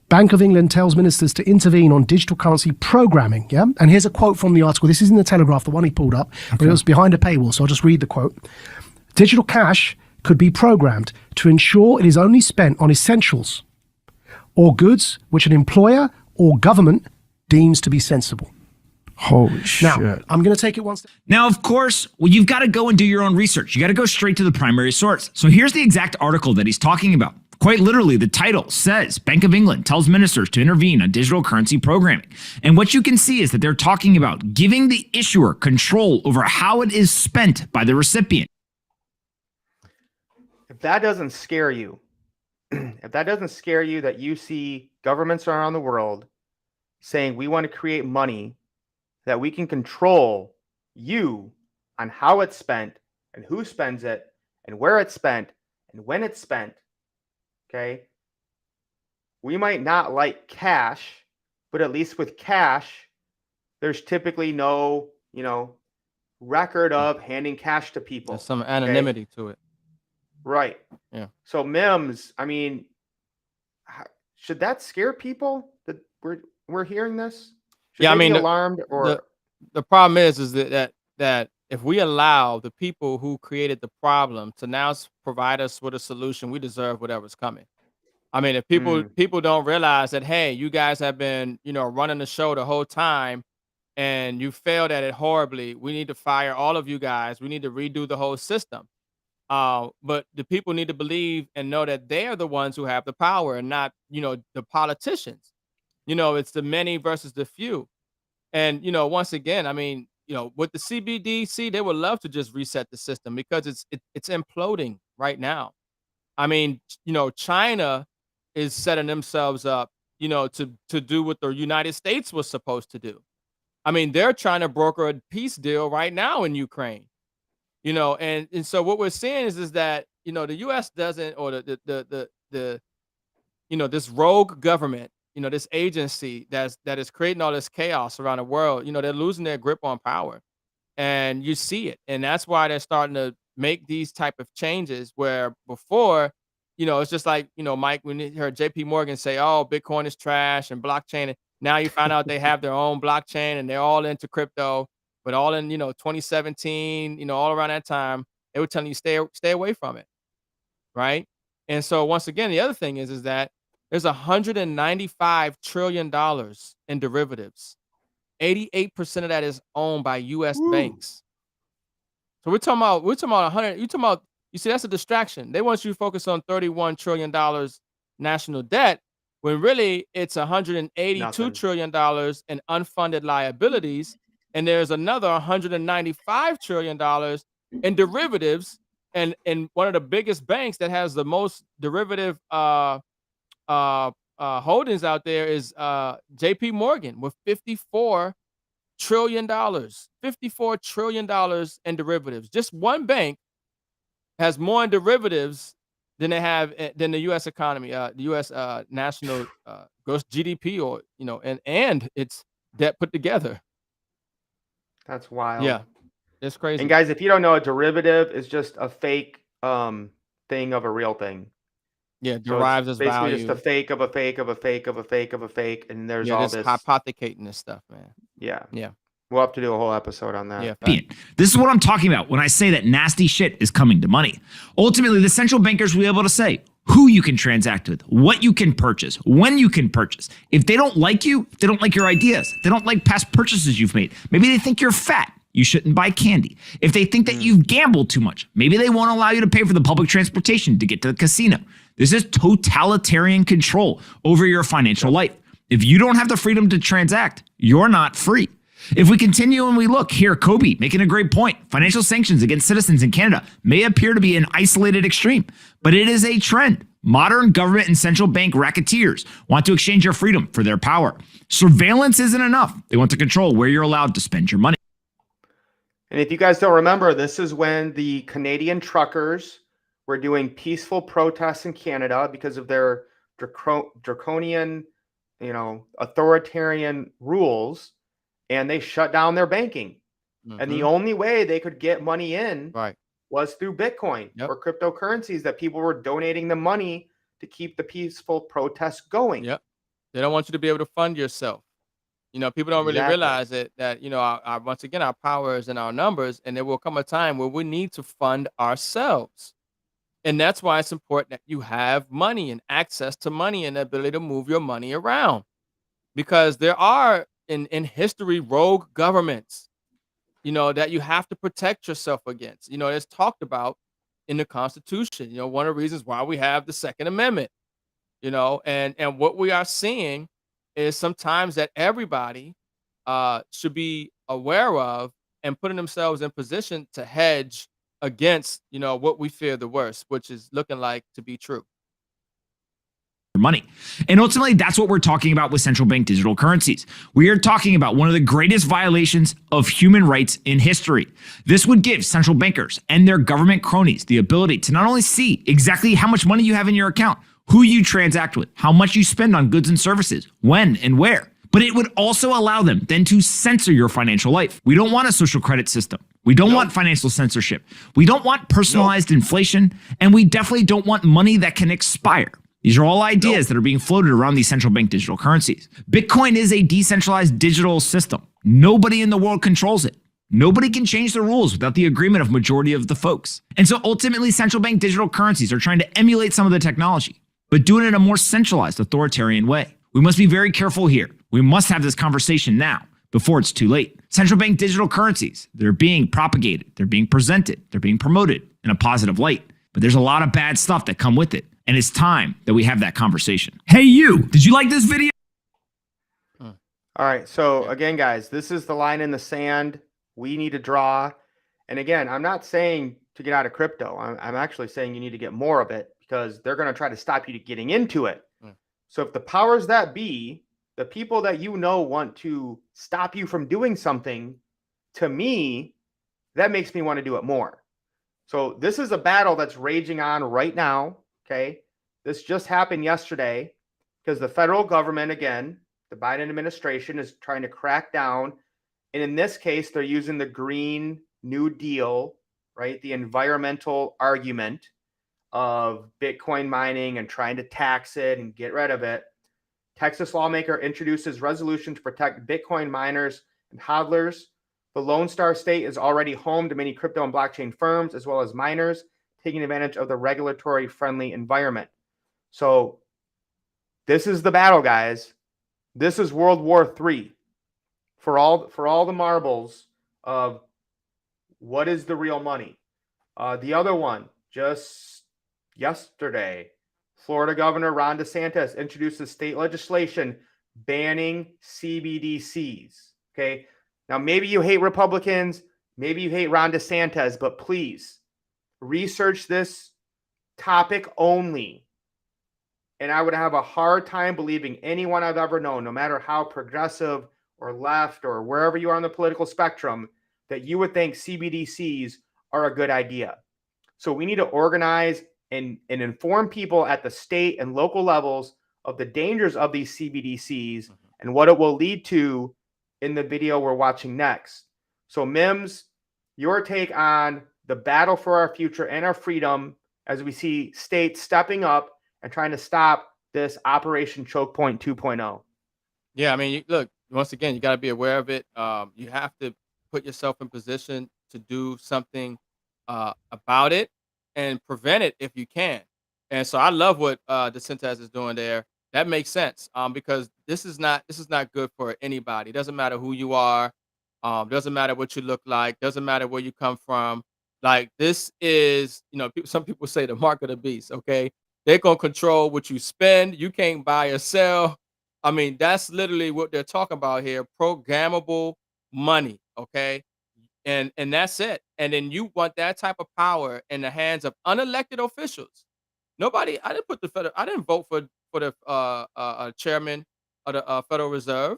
Bank of England tells ministers to intervene on digital currency programming. Yeah. And here's a quote from the article. This is in the Telegraph, the one he pulled up, but it was behind a paywall. So I'll just read the quote. Digital cash could be programmed to ensure it is only spent on essentials or goods which an employer or government deems to be sensible. Holy shit. Now, I'm going to take it one step. Now, of course, you've got to go and do your own research. You got to go straight to the primary source. So here's the exact article that he's talking about. Quite literally, the title says Bank of England tells ministers to intervene on digital currency programming. And what you can see is that they're talking about giving the issuer control over how it is spent by the recipient. If that doesn't scare you, if if that doesn't scare you, that you see governments around the world saying we want to create money that we can control you on how it's spent and who spends it and where it's spent and when it's spent, okay? We might not like cash, but at least with cash, there's typically no, record of handing cash to people. There's some okay? anonymity to it. Right. Yeah. So MIMS, I mean, should that scare people that we're hearing this? Should Yeah, I they be mean, alarmed or the problem is that if we allow the people who created the problem to now provide us with a solution, we deserve whatever's coming. I mean, if people don't realize that, hey, you guys have been, running the show the whole time and you failed at it horribly, we need to fire all of you guys. We need to redo the whole system. But the people need to believe and know that they are the ones who have the power and not, the politicians. It's the many versus the few. And, once again, I mean, with the CBDC, they would love to just reset the system because it's imploding right now. I mean, China is setting themselves up, to do what the United States was supposed to do. I mean, they're trying to broker a peace deal right now in Ukraine. And so what we're seeing is that, the US doesn't, or the this rogue government, this agency that is creating all this chaos around the world, they're losing their grip on power. And you see it. And that's why they're starting to make these type of changes where before, it's just like, Mike, when you heard JP Morgan say, oh, Bitcoin is trash and blockchain. Now you find out they have their own blockchain and they're all into crypto, but all in, 2017, all around that time, they were telling you stay away from it. Right. And so once again, the other thing is that there's $195 trillion in derivatives. 88% of that is owned by U.S. banks. So we're talking about 100. You see, that's a distraction. They want you to focus on $31 trillion national debt when really it's $182 trillion in unfunded liabilities. And there's another $195 trillion in derivatives. And one of the biggest banks that has the most derivative holdings out there is JP Morgan with $54 trillion. $54 trillion in derivatives. Just one bank has more in derivatives than they have than the U.S. economy, the U.S. National gross GDP, or and its debt put together. That's wild. Yeah, it's crazy. And guys, if you don't know, a derivative is just a fake thing of a real thing. Yeah, So derives it's as basically value. just a fake of a fake of a fake of a fake of a fake, and there's Yeah, all just this. hypothecating this stuff, man. Yeah, Yeah, we'll have to do a whole episode on that. yeah. This is what I'm talking about when I say that nasty shit is coming to money. Ultimately, the central bankers will be able to say who you can transact with, what you can purchase, when you can purchase. If they don't like you, if they don't like your ideas, if they don't like past purchases you've made, maybe they think you're fat, you shouldn't buy candy. If they think that you've gambled too much, maybe they won't allow you to pay for the public transportation to get to the casino. This is totalitarian control over your financial life. If you don't have the freedom to transact, you're not free. If we continue and we look here, Kobe making a great point. Financial sanctions against citizens in Canada may appear to be an isolated extreme, but it is a trend. Modern government and central bank racketeers want to exchange your freedom for their power. Surveillance isn't enough. They want to control where you're allowed to spend your money. And if you guys don't remember, this is when the Canadian truckers were doing peaceful protests in Canada because of their draconian, authoritarian rules, and they shut down their banking. And the only way they could get money in was through Bitcoin or cryptocurrencies, that people were donating the money to keep the peaceful protests going. Yep. They don't want you to be able to fund yourself. People don't really realize that once again, our power is in our numbers, and there will come a time where we need to fund ourselves. And that's why it's important that you have money and access to money and the ability to move your money around, because there are in history rogue governments, that you have to protect yourself against. It's talked about in the Constitution. One of the reasons why we have the Second Amendment. And what we are seeing is sometimes that everybody should be aware of and putting themselves in position to hedge against, what we fear the worst, which is looking like to be true. money. And ultimately, that's what we're talking about with central bank digital currencies. We are talking about one of the greatest violations of human rights in history. This would give central bankers and their government cronies the ability to not only see exactly how much money you have in your account, who you transact with, how much you spend on goods and services, when and where, but it would also allow them then to censor your financial life. We don't want a social credit system. We don't want financial censorship. We don't want personalized inflation, and we definitely don't want money that can expire. These are all ideas that are being floated around these central bank digital currencies. Bitcoin is a decentralized digital system. Nobody in the world controls it. Nobody can change the rules without the agreement of majority of the folks. And so ultimately, central bank digital currencies are trying to emulate some of the technology, but do it in a more centralized, authoritarian way. We must be very careful here. We must have this conversation now, before it's too late. Central bank digital currencies, they're being propagated, they're being presented, they're being promoted in a positive light. But there's a lot of bad stuff that come with it. And it's time that we have that conversation. Hey, you, did you like this video? All right. So again, guys, this is the line in the sand we need to draw. And again, I'm not saying to get out of crypto. I'm actually saying you need to get more of it because they're going to try to stop you getting into it. So if the powers that be, the people that you know want to stop you from doing something, to me, that makes me want to do it more. So this is a battle that's raging on right now. Okay. This just happened yesterday because the federal government, again, the Biden administration is trying to crack down. And in this case, they're using the Green New Deal, right? The environmental argument of Bitcoin mining and trying to tax it and get rid of it. Texas lawmaker introduces resolution to protect Bitcoin miners and hodlers. The Lone Star State is already home to many crypto and blockchain firms, as well as miners, taking advantage of the regulatory friendly environment. So this is the battle, guys. This is World War III for all the marbles of what is the real money. The other one, just yesterday, Florida Governor Ron DeSantis introduces state legislation banning CBDCs. Okay. Now, maybe you hate Republicans, maybe you hate Ron DeSantis, but please research this topic only. And I would have a hard time believing anyone I've ever known, no matter how progressive or left or wherever you are on the political spectrum, that you would think CBDCs are a good idea. So we need to organize and inform people at the state and local levels of the dangers of these CBDCs and what it will lead to in the video we're watching next. So Mims, your take on the battle for our future and our freedom as we see states stepping up and trying to stop this Operation Choke Point 2.0. Yeah, I mean, look, once again, you got to be aware of it. You have to put yourself in position to do something about it and prevent it if you can. And so I love what DeSantis is doing there. That makes sense because this is not good for anybody. It doesn't matter who you are. Doesn't matter what you look like. Doesn't matter where you come from. Like this is, some people say the mark of the beast. Okay, they're gonna control what you spend. You can't buy or sell. I mean, that's literally what they're talking about here. Programmable money. Okay. And that's it. And then you want that type of power in the hands of unelected officials. I didn't vote for the chairman of the Federal Reserve.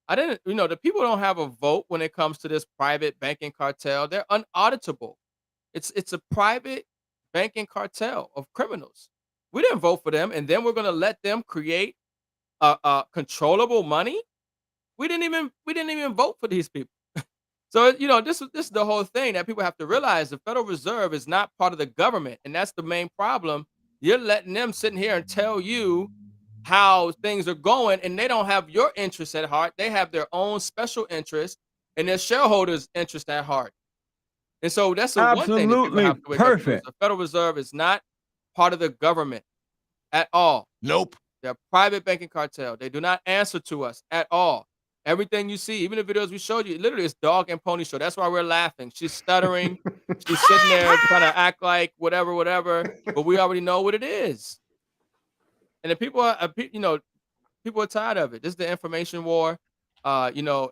I didn't, the people don't have a vote when it comes to this private banking cartel. They're unauditable. It's a private banking cartel of criminals. We didn't vote for them, and then we're gonna let them create controllable money. We didn't even vote for these people. So, this is the whole thing that people have to realize. The Federal Reserve is not part of the government, and that's the main problem. You're letting them sit here and tell you how things are going, and they don't have your interests at heart. They have their own special interest and their shareholders' interest at heart. And so that's the one thing that people have to wake up to. The Federal Reserve is not part of the government at all. Nope. They're a private banking cartel. They do not answer to us at all. Everything you see, even the videos we showed you, literally it's dog and pony show. That's why we're laughing. She's stuttering. She's sitting there trying to act like whatever, but we already know what it is. And the people are tired of it. This is the information war.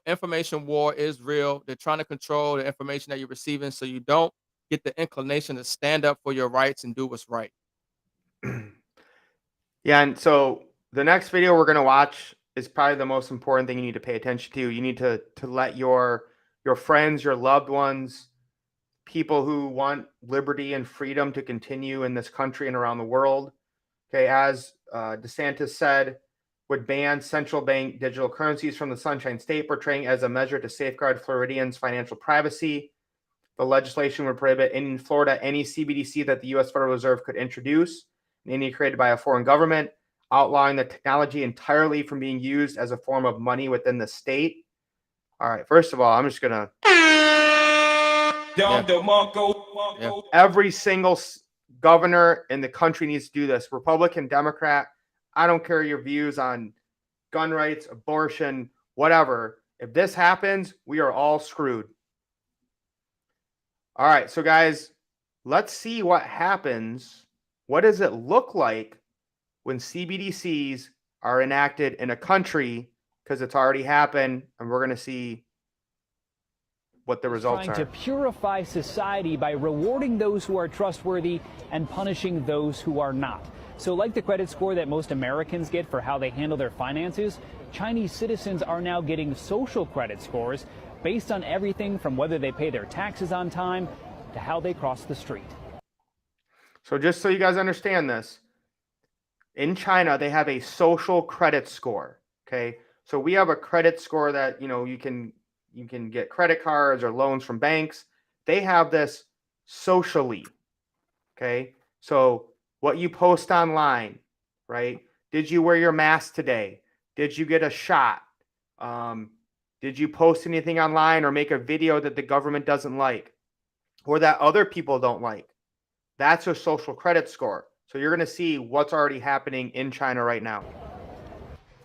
Information war is real. They're trying to control the information that you're receiving so you don't get the inclination to stand up for your rights and do what's right. Yeah, and so the next video we're going to watch is probably the most important thing you need to pay attention to. You need to let your friends, your loved ones, people who want liberty and freedom to continue in this country and around the world. Okay, as DeSantis said, would ban central bank digital currencies from the Sunshine State, portraying as a measure to safeguard Floridians' financial privacy. The legislation would prohibit in Florida any CBDC that the U.S. Federal Reserve could introduce, any created by a foreign government, outlawing the technology entirely from being used as a form of money within the state. All right, first of all, I'm just going to... Every single governor in the country needs to do this. Republican, Democrat, I don't care your views on gun rights, abortion, whatever. If this happens, we are all screwed. All right, so guys, let's see what happens. What does it look like when CBDCs are enacted in a country? Because it's already happened, and we're going to see what the results are. Trying to purify society by rewarding those who are trustworthy and punishing those who are not. So like the credit score that most Americans get for how they handle their finances, Chinese citizens are now getting social credit scores based on everything from whether they pay their taxes on time to how they cross the street. So just so you guys understand this, in China, they have a social credit score, okay? So we have a credit score that, you can get credit cards or loans from banks. They have this socially, okay? So what you post online, right? Did you wear your mask today? Did you get a shot? Did you post anything online or make a video that the government doesn't like or that other people don't like? That's a social credit score. So you're going to see what's already happening in China right now.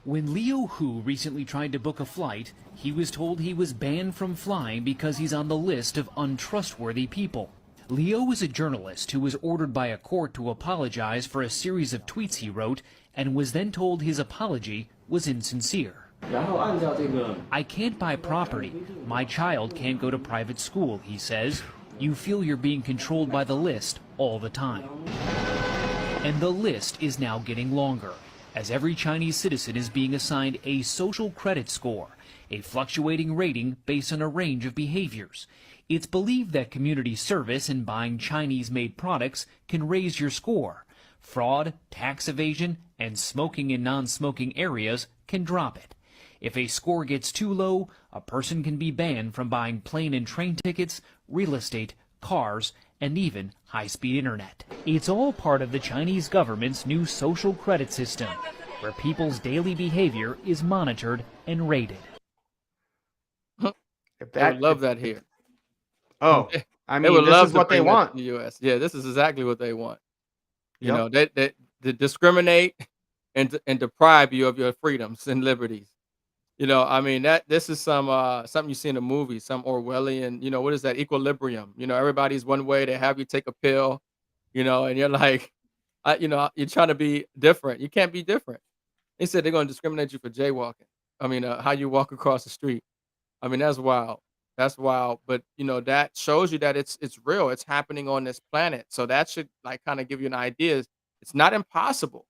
When Liu Hu recently tried to book a flight, he was told he was banned from flying because he's on the list of untrustworthy people. Liu is a journalist who was ordered by a court to apologize for a series of tweets he wrote and was then told his apology was insincere. I can't buy property. My child can't go to private school, he says. You feel you're being controlled by the list all the time. And the list is now getting longer, as every Chinese citizen is being assigned a social credit score, a fluctuating rating based on a range of behaviors. It's believed that community service and buying Chinese-made products can raise your score. Fraud, tax evasion, and smoking in non-smoking areas can drop it. If a score gets too low, a person can be banned from buying plane and train tickets, real estate, cars, and even high-speed internet. It's all part of the Chinese government's new social credit system, where people's daily behavior is monitored and rated. I would love that here. Oh, I They mean, would this love is to what they bring that to want. the U.S. Yeah, this is exactly what they want. You Yep. know, they discriminate and deprive you of your freedoms and liberties. I mean, this is something you see in a movie, some Orwellian, what is that? Equilibrium. Everybody's one way. They have you take a pill, and you're like, you're trying to be different. You can't be different. They said they're going to discriminate you for jaywalking. I mean, how you walk across the street. I mean, that's wild. That's wild. But that shows you that it's real. It's happening on this planet. So that should kind of give you an idea. It's not impossible.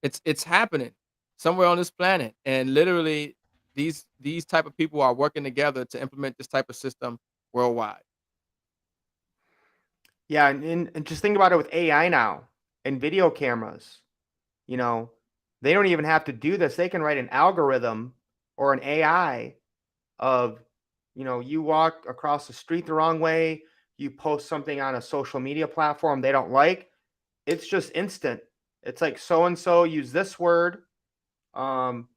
It's happening somewhere on this planet, and literally these type of people are working together to implement this type of system worldwide. Yeah, and just think about it with AI now and video cameras. They don't even have to do this. They can write an algorithm or an AI of, you walk across the street the wrong way, you post something on a social media platform they don't like. It's just instant. It's like so-and-so use this word.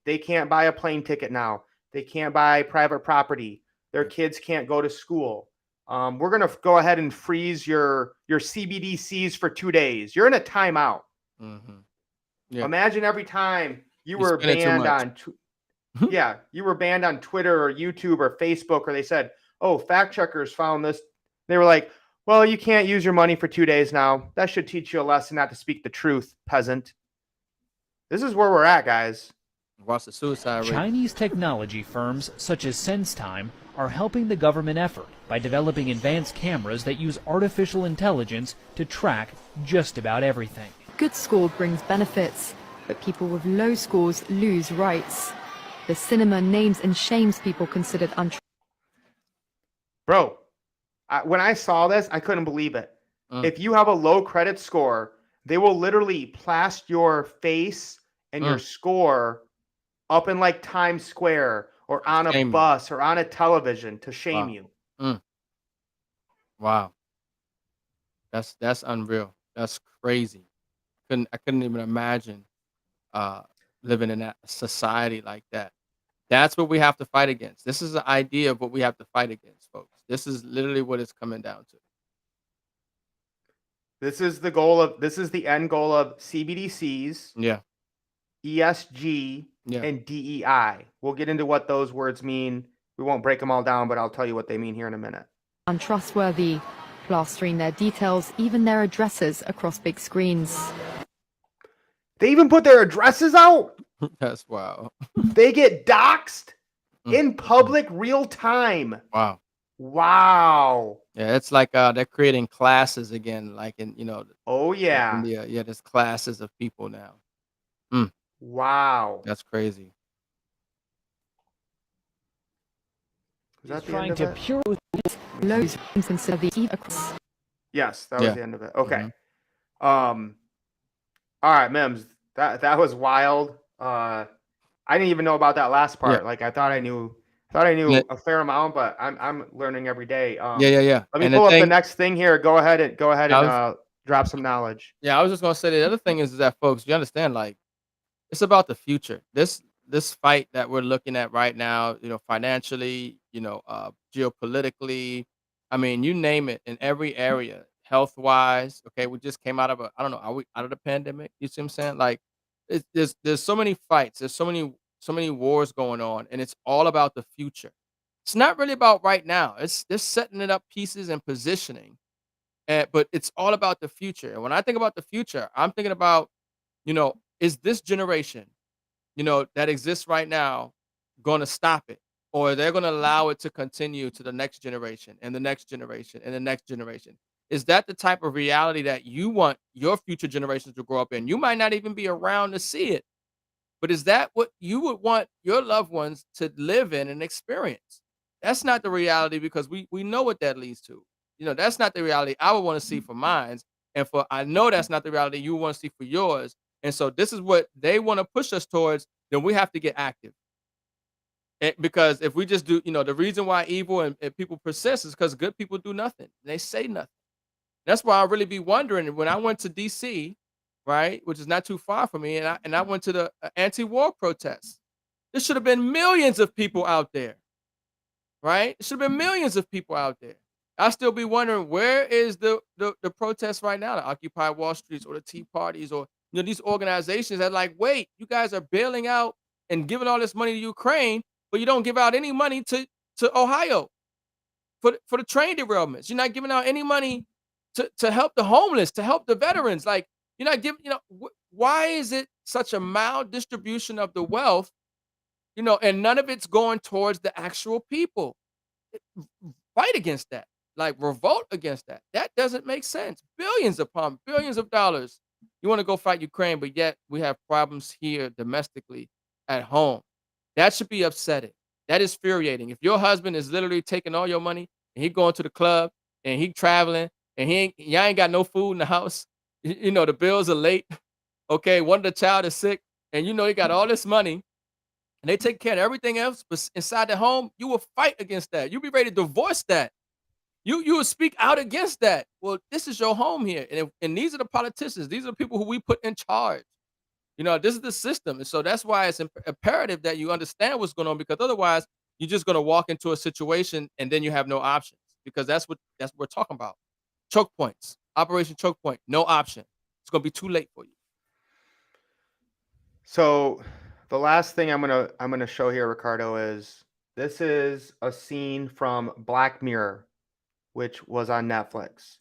They can't buy a plane ticket now. They can't buy private property. Their kids can't go to school. We're going to go ahead and freeze your CBDCs for 2 days. You're in a timeout. Mm-hmm. Yeah. Imagine every time you You were spend it too banned much. on you were banned on Twitter or YouTube or Facebook, or they said, oh, fact checkers found this. They were like, well, you can't use your money for 2 days now. That should teach you a lesson not to speak the truth, peasant. This is where we're at, guys. Watch the suicide rate. Chinese technology firms such as SenseTime are helping the government effort by developing advanced cameras that use artificial intelligence to track just about everything. Good school brings benefits, but people with low scores lose rights. The cinema names and shames people considered untrustworthy. Bro, when I saw this, I couldn't believe it. Mm. If you have a low credit score, they will literally plaster your face and your score up in like Times Square or on a Shame you. bus or on a television to shame Wow. you. Wow. That's unreal. That's crazy. I couldn't even imagine living in that society like that. That's what we have to fight against. This is the idea of what we have to fight against, folks. This is literally what it's coming down to. This is the end goal of CBDCs, Yeah. ESG, Yeah. and DEI. We'll get into what those words mean. We won't break them all down, but I'll tell you what they mean here in a minute. Untrustworthy, plastering their details, even their addresses across big screens. They even put their addresses out. That's wow. They get doxxed in public real time. Wow. Wow. Yeah, it's like they're creating classes again, like in Oh yeah. India. Yeah, there's classes of people now. Wow. That's crazy. Is that the Trying end to of it? pure Lows consider the across. Yes, that was Yeah. the end of it. Okay. All right, Mims. That was wild. I didn't even know about that last part. Yeah. Like I thought I knew Yeah. a fair amount, but I'm learning every day. Yeah. Let me And pull up the thing, next thing here. Go ahead and I was- drop some knowledge. Yeah, I was just gonna say the other thing is that folks, you understand, like it's about the future. This fight that we're looking at right now, financially, geopolitically, I mean, you name it, in every area, health wise. Okay, we just came out of I don't know, are we out of the pandemic? You see what I'm saying? Like, there's so many fights, there's so many wars going on, and it's all about the future. It's not really about right now. It's just setting it up pieces and positioning. But it's all about the future. And when I think about the future, I'm thinking about, is this generation, that exists right now going to stop it? Or they're going to allow it to continue to the next generation and the next generation and the next generation? Is that the type of reality that you want your future generations to grow up in? You might not even be around to see it, but is that what you would want your loved ones to live in and experience? That's not the reality because we know what that leads to. That's not the reality I would want to see for mine. And I know that's not the reality you want to see for yours. And so this is what they want to push us towards, then we have to get active. Because if we just do, the reason why evil and people persist is because good people do nothing. They say nothing. That's why I really be wondering when I went to DC, right, which is not too far from me, and I went to the anti-war protests. There should have been millions of people out there, right? There should have been millions of people out there. I still be wondering where is the protests right now, the Occupy Wall Streets or the Tea Parties or these organizations that like, wait, you guys are bailing out and giving all this money to Ukraine, but you don't give out any money to Ohio for the train derailments. You're not giving out any money to help the homeless, to help the veterans. Like you're not giving, why is it such a maldistribution of the wealth, and none of it's going towards the actual people? Fight against that. Like revolt against that. That doesn't make sense. Billions upon billions of dollars. You want to go fight Ukraine, but yet we have problems here domestically at home. That should be upsetting. That is infuriating. If your husband is literally taking all your money and he going to the club and he traveling and y'all ain't got no food in the house, the bills are late. Okay, one of the child is sick, and he got all this money and they take care of everything else, but inside the home, you will fight against that. You'll be ready to divorce that. You will speak out against that. Well, this is your home here. And these are the politicians. These are the people who we put in charge. This is the system. And so that's why it's imperative that you understand what's going on, because otherwise you're just going to walk into a situation and then you have no options, because that's what we're talking about. Choke points, Operation Choke Point, no option. It's going to be too late for you. So the last thing I'm gonna show here, Ricardo, is this is a scene from Black Mirror, which was on Netflix.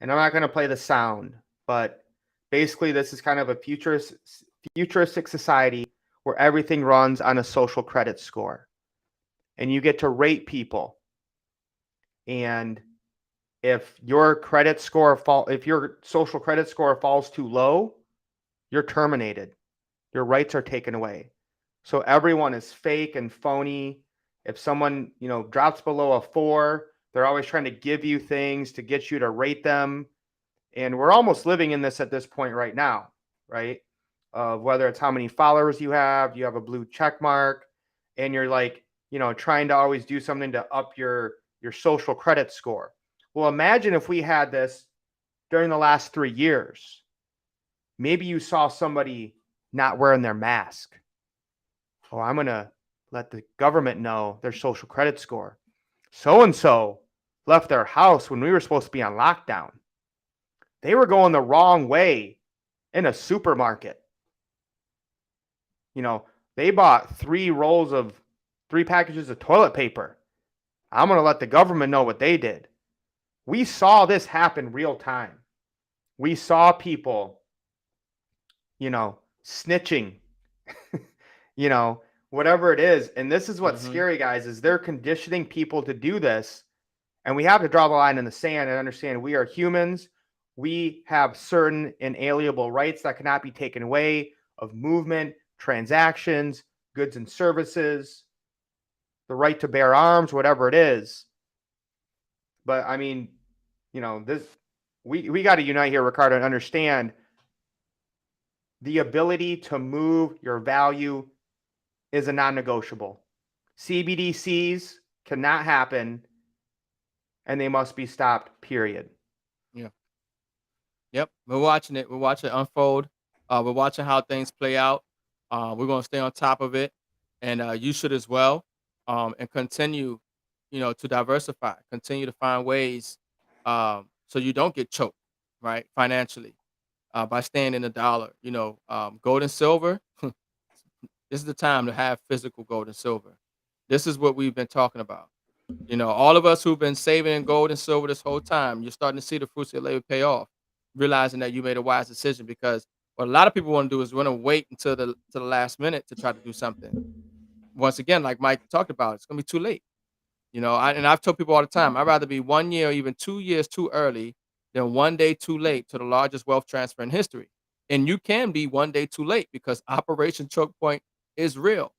And I'm not gonna play the sound, but basically this is kind of a futuristic society where everything runs on a social credit score. And you get to rate people. And if your social credit score falls too low, you're terminated. your rights are taken away. So everyone is fake and phony. If someone, drops below a 4, they're always trying to give you things to get you to rate them. And we're almost living in this at this point right now, right? Whether it's how many followers you have a blue check mark, and you're like, trying to always do something to up your social credit score. Well, imagine if we had this during the last 3 years. Maybe you saw somebody not wearing their mask. Oh, I'm going to let the government know their social credit score. So-and-so left their house when we were supposed to be on lockdown. They were going the wrong way in a supermarket. They bought 3 packages of toilet paper. I'm going to let the government know what they did. We saw this happen real time. We saw people, snitching, whatever it is. And this is what's scary, guys, is they're conditioning people to do this. And we have to draw the line in the sand and understand we are humans. We have certain inalienable rights that cannot be taken away, of movement, transactions, goods and services, the right to bear arms, whatever it is. But I mean, we got to unite here, Ricardo, and understand the ability to move your value is a non-negotiable. CBDCs cannot happen, and they must be stopped, period. Yeah. Yep. We're watching it. We're watching it unfold. We're watching how things play out. We're going to stay on top of it, and you should as well, and continue, to diversify, continue to find ways so you don't get choked, right, financially, by staying in the dollar. Gold and silver, this is the time to have physical gold and silver. This is what we've been talking about. All of us who've been saving in gold and silver this whole time, you're starting to see the fruits of your labor pay off, realizing that you made a wise decision, because what a lot of people want to do is want to wait until the last minute to try to do something. Once again, like Mike talked about, it's going to be too late. And I've told people all the time, I'd rather be 1 year or even 2 years too early than 1 day too late to the largest wealth transfer in history. And you can be 1 day too late, because Operation Choke Point is real.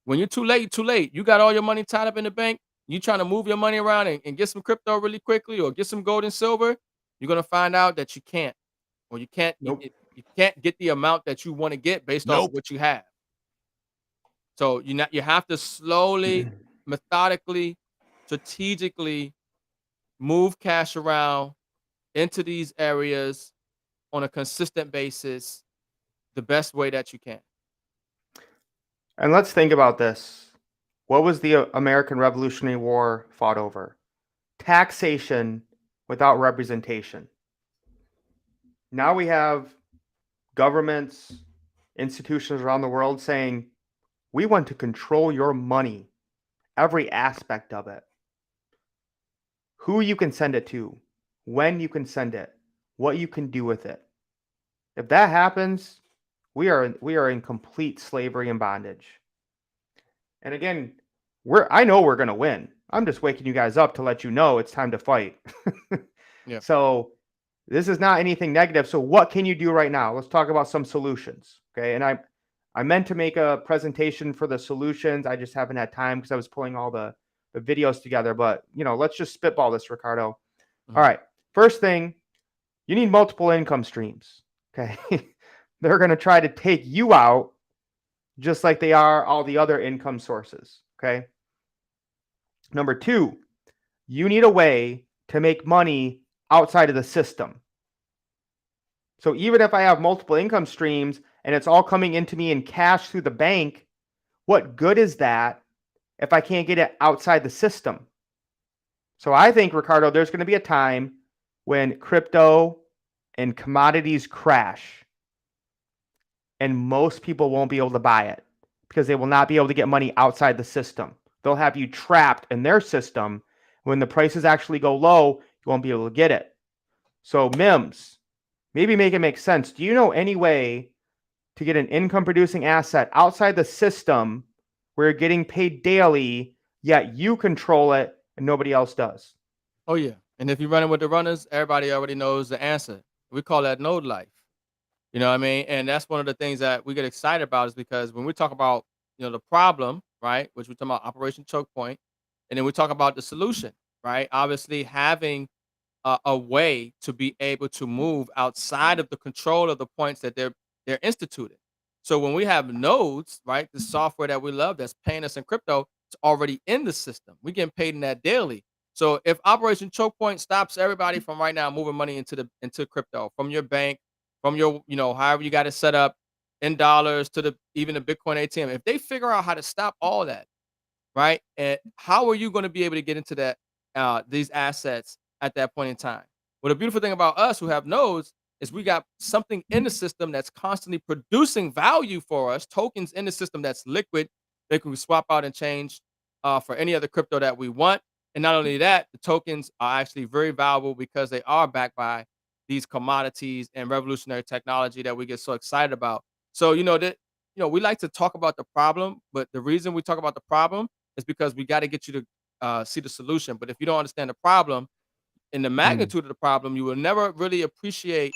When you're too late, you're too late. You got all your money tied up in the bank. You trying to move your money around and get some crypto really quickly, or get some gold and silver. You're going to find out that you can't, or you can't, you can't get the amount that you want to get based off of what you have. So you have to slowly, methodically, strategically move cash around into these areas on a consistent basis the best way that you can. And let's think about this. What was the American Revolutionary War fought over? Taxation without representation. Now we have governments, institutions around the world saying, we want to control your money, every aspect of it. Who you can send it to, when you can send it, what you can do with it. If that happens, we are in complete slavery and bondage. And again, I know we're going to win. I'm just waking you guys up to let you know it's time to fight. Yeah. So this is not anything negative. So what can you do right now? Let's talk about some solutions. Okay. And I meant to make a presentation for the solutions. I just haven't had time because I was pulling all the videos together. But, let's just spitball this, Ricardo. All right. First thing, you need multiple income streams. Okay. They're going to try to take you out just like they are all the other income sources. Okay. Number 2, you need a way to make money outside of the system. So even if I have multiple income streams and it's all coming into me in cash through the bank, what good is that if I can't get it outside the system? So I think, Ricardo, there's going to be a time when crypto and commodities crash and most people won't be able to buy it because they will not be able to get money outside the system. They'll have you trapped in their system. When the prices actually go low, you won't be able to get it. So MIMS, maybe make it make sense. Do you know any way to get an income producing asset outside the system where you're getting paid daily, yet you control it and nobody else does? Oh, yeah. And if you're running with the runners, everybody already knows the answer. We call that node life. You know what I mean? And that's one of the things that we get excited about is because when we talk about, the problem, right, which we talk about Operation Choke Point, and then we talk about the solution, right? Obviously, having a way to be able to move outside of the control of the points that they're instituted. So when we have nodes, right, the software that we love that's paying us in crypto, it's already in the system. We getting paid in that daily. So if Operation Choke Point stops everybody from right now moving money into crypto from your bank, from your, however you got it set up in dollars to even the Bitcoin ATM, if they figure out how to stop all that, right? And how are you going to be able to get into that these assets at that point in time? Well, the beautiful thing about us who have nodes is we got something in the system that's constantly producing value for us, tokens in the system that's liquid that we swap out and change for any other crypto that we want. And not only that, the tokens are actually very valuable because they are backed by these commodities and revolutionary technology that we get so excited about. So, we like to talk about the problem, but the reason we talk about the problem is because we got to get you to see the solution. But if you don't understand the problem and the magnitude of the problem, you will never really appreciate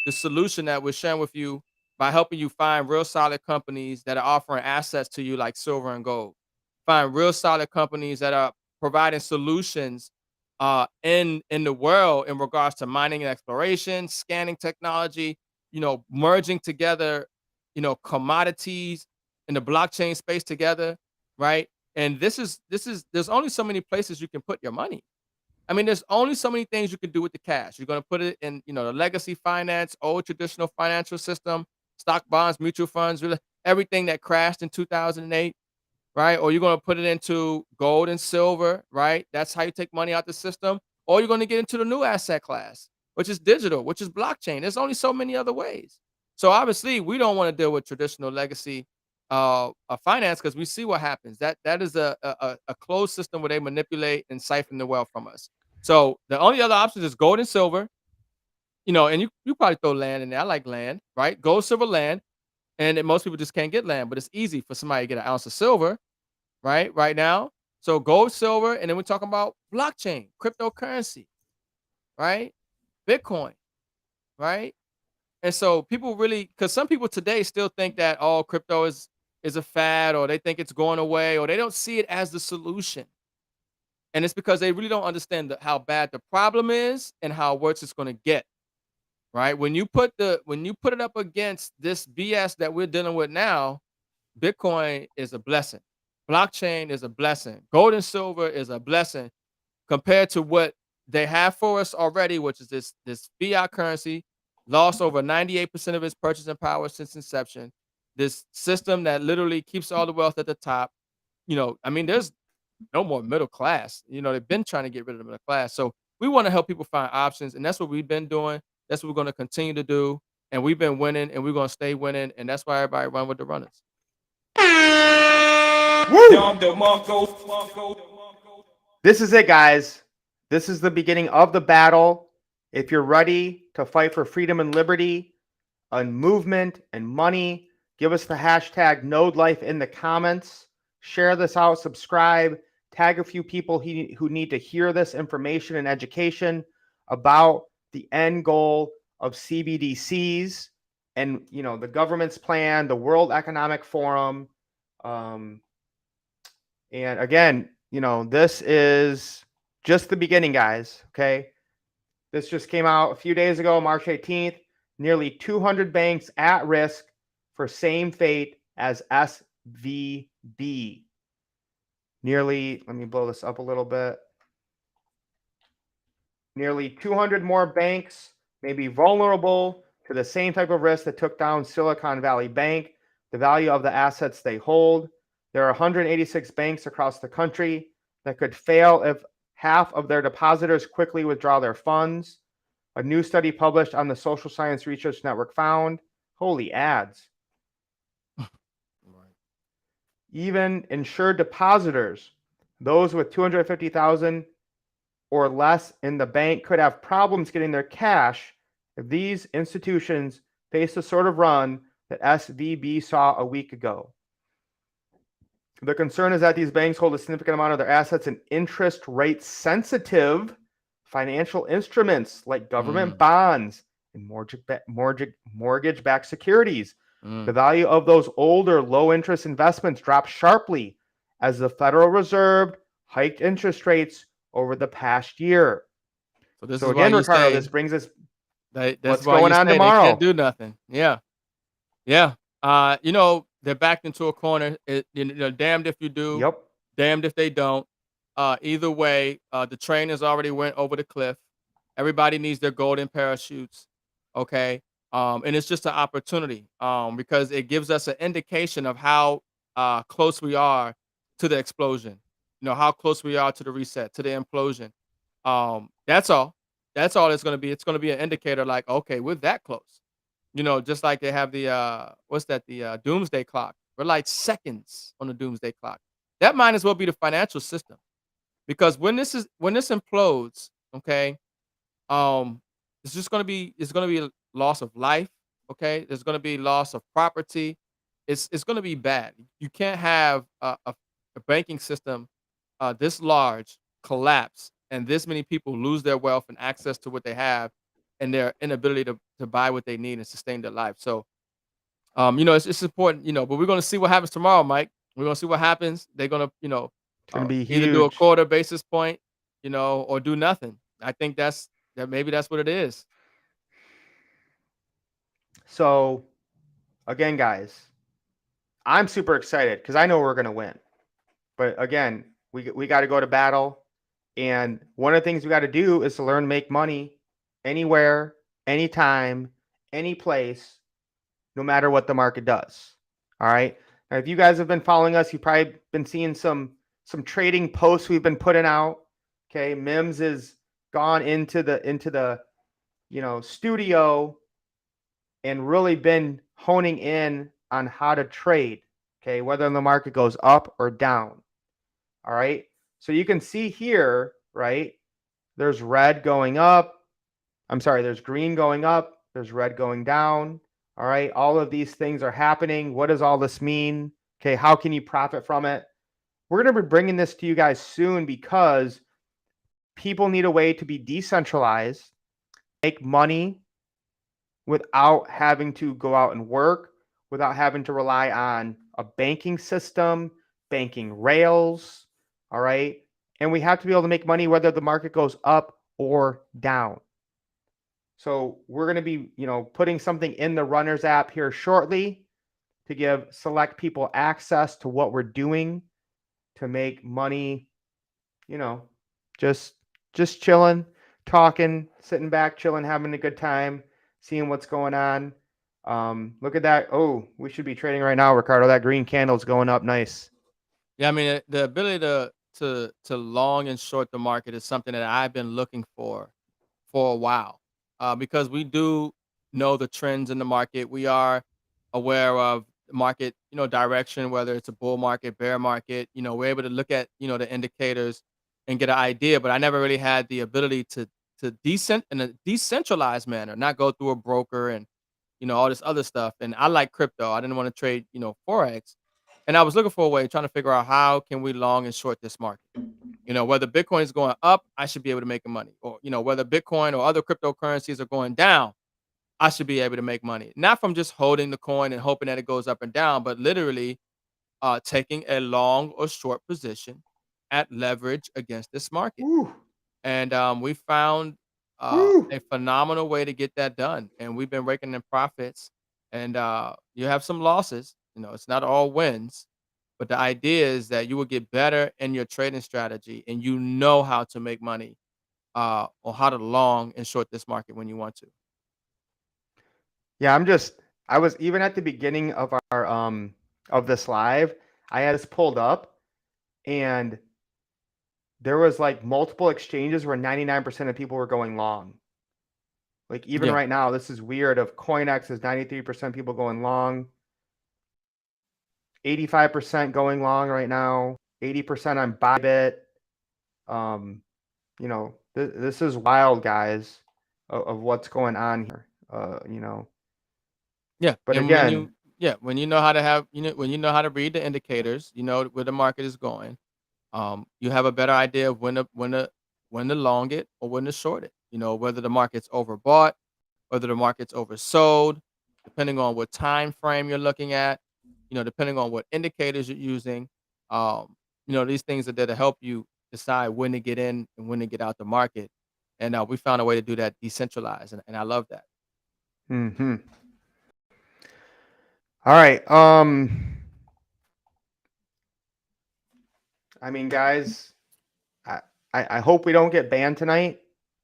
the solution that we're sharing with you by helping you find real solid companies that are offering assets to you like silver and gold. Find real solid companies that are providing solutions in the world in regards to mining and exploration, scanning technology, merging together, commodities in the blockchain space together, right? And there's only so many places you can put your money. I mean, there's only so many things you can do with the cash. You're going to put it in, the legacy finance, old traditional financial system, stock, bonds, mutual funds, really everything that crashed in 2008, right? Or you're going to put it into gold and silver, right? That's how you take money out the system. Or you're going to get into the new asset class, which is digital, which is blockchain. There's only so many other ways. So obviously, we don't want to deal with traditional legacy finance because we see what happens. That is a closed system where they manipulate and siphon the wealth from us. So the only other option is gold and silver, and you probably throw land in there. I like land, right? Gold, silver, land. And then most people just can't get land, but it's easy for somebody to get an ounce of silver, right now. So gold, silver, and then we're talking about blockchain, cryptocurrency, right? Bitcoin, right? And so people really, because some people today still think that all crypto is a fad, or they think it's going away, or they don't see it as the solution. And it's because they really don't understand how bad the problem is and how worse it's going to get. Right? When you put it up against this BS that we're dealing with now, Bitcoin is a blessing. Blockchain is a blessing. Gold and silver is a blessing compared to what they have for us already, which is this fiat currency, lost over 98% of its purchasing power since inception. This system that literally keeps all the wealth at the top. There's no more middle class. They've been trying to get rid of the middle class. So we want to help people find options, and that's what we've been doing. That's what we're going to continue to do. And we've been winning, and we're going to stay winning. And that's why everybody run with the runners. This is it, guys. This is the beginning of the battle. If you're ready to fight for freedom and liberty and movement and money, give us the hashtag NodeLife in the comments. Share this out, subscribe, tag a few people who need to hear this information and education about the end goal of CBDCs and, the government's plan, the World Economic Forum. And again, this is just the beginning, guys. Okay. This just came out a few days ago, March 18th. Nearly 200 banks at risk for same fate as SVB. Let me blow this up a little bit. Nearly 200 more banks may be vulnerable to the same type of risk that took down Silicon Valley Bank, the value of the assets they hold. There are 186 banks across the country that could fail if half of their depositors quickly withdraw their funds. A new study published on the Social Science Research Network found, holy ads. Even insured depositors, those with 250,000 or less in the bank, could have problems getting their cash if these institutions face the sort of run that SVB saw a week ago. The concern is that these banks hold a significant amount of their assets in interest rate sensitive financial instruments like government bonds in mortgage-backed securities. The value of those older low-interest investments dropped sharply as the Federal Reserve hiked interest rates over the past year. So this So is why again, you Ricardo, say this brings us that's what's why going you on say they tomorrow. can't do nothing. Yeah. Yeah. You know, they're backed into a corner. Damned if you do, Yep. damned if they don't. Either way, the train has already went over the cliff. Everybody needs their golden parachutes. Okay. And it's just an opportunity because it gives us an indication of how close we are to the explosion. You know, how close we are to the reset, to the implosion. That's all. That's all it's going to be. It's going to be an indicator like, okay, we're that close. You know, just like they have the what's that? The doomsday clock. We're like seconds on the doomsday clock. That might as well be the financial system because when this implodes, okay, it's gonna be a loss of life. Okay, there's gonna be loss of property. It's gonna be bad. You can't have a banking system this large collapse and this many people lose their wealth and access to what they have and their inability to buy what they need and sustain their life. So, you know, it's important, you know, but we're going to see what happens tomorrow, Mike. We're going to see what happens. They're going to, you know, It's going to be either do a huge. quarter basis point, you know, or do nothing. I think maybe that's what it is. So again, guys, I'm super excited because I know we're going to win. But again, we got to go to battle. And one of the things we got to do is to learn to make money anywhere, anytime, any place, no matter what the market does. All right. Now, if you guys have been following us, you've probably been seeing some trading posts we've been putting out. Okay. Mims has gone into the studio and really been honing in on how to trade. Okay. Whether the market goes up or down. All right. So you can see here, right? There's red going up. I'm sorry, there's green going up. There's red going down. All right. All of these things are happening. What does all this mean? Okay. How can you profit from it? We're going to be bringing this to you guys soon because people need a way to be decentralized, make money without having to go out and work, without having to rely on a banking system, banking rails. All right. And we have to be able to make money whether the market goes up or down. So we're going to be, putting something in the Runners app here shortly to give select people access to what we're doing to make money, just chilling, talking, sitting back, chilling, having a good time, seeing what's going on. Look at that. Oh, we should be trading right now, Ricardo. That green candle's going up nice. Yeah, I mean, the ability to long and short the market is something that I've been looking for a while, because we do know the trends in the market. We are aware of the market, direction, whether it's a bull market, bear market. We're able to look at the indicators and get an idea. But I never really had the ability to in a decentralized manner, not go through a broker and all this other stuff. And I like crypto. I didn't want to trade forex. And I was looking for a way, trying to figure out how can we long and short this market. Whether Bitcoin is going up, I should be able to make money. Or, whether Bitcoin or other cryptocurrencies are going down, I should be able to make money. Not from just holding the coin and hoping that it goes up and down, but literally taking a long or short position at leverage against this market. Ooh. And we found Woo. a phenomenal way to get that done. And we've been raking in profits. And you have some losses. It's not all wins. But the idea is that you will get better in your trading strategy and how to make money or how to long and short this market when you want to. Yeah, I was even at the beginning of our of this live, I had this pulled up and there was like multiple exchanges where 99% of people were going long. Like even Yeah. right now, this is weird. Of CoinEx is 93% people going long, 85% going long right now, 80% on Bybit. This is wild, guys, of what's going on here. Yeah. But and again, when you know how to have, when you know how to read the indicators, where the market is going, you have a better idea of when to long it or when to short it. Whether the market's overbought whether the market's oversold, depending on what time frame you're looking at, depending on what indicators you're using. These things are there to help you decide when to get in and when to get out the market. And we found a way to do that decentralized, and I love that. Mm-hmm. All right. I mean, guys, I hope we don't get banned tonight.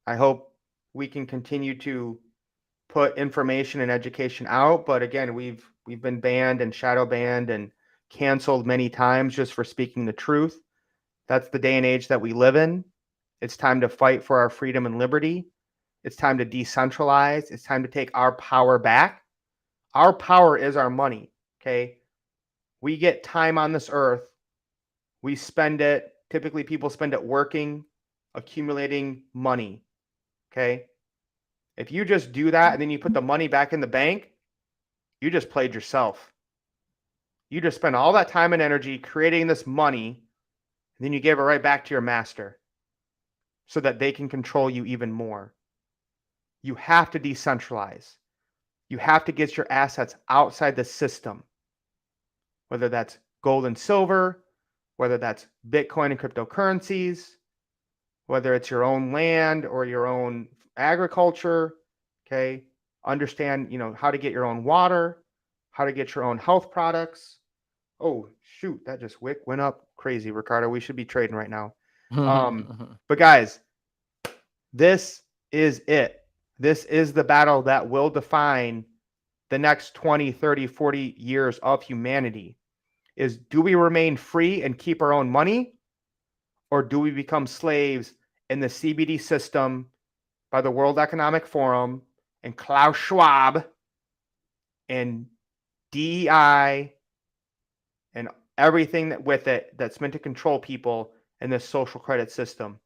I hope we can continue to put information and education out. But again, we've been banned and shadow banned and canceled many times just for speaking the truth. That's the day and age that we live in. It's time to fight for our freedom and liberty. It's time to decentralize. It's time to take our power back. Our power is our money, okay? We get time on this earth. We spend it, typically people spend it working, accumulating money, okay? If you just do that and then you put the money back in the bank, you just played yourself. You just spent all that time and energy creating this money, and then you gave it right back to your master so that they can control you even more. You have to decentralize. You have to get your assets outside the system, whether that's gold and silver, whether that's Bitcoin and cryptocurrencies, whether it's your own land or your own agriculture, okay? Understand, how to get your own water, how to get your own health products. Oh, shoot, that just went up crazy, Ricardo. We should be trading right now. But guys, this is it. This is the battle that will define the next 20, 30, 40 years of humanity. Is do we remain free and keep our own money, or do we become slaves in the CBD system by the World Economic Forum and Klaus Schwab and DEI and everything that with it that's meant to control people in this social credit system?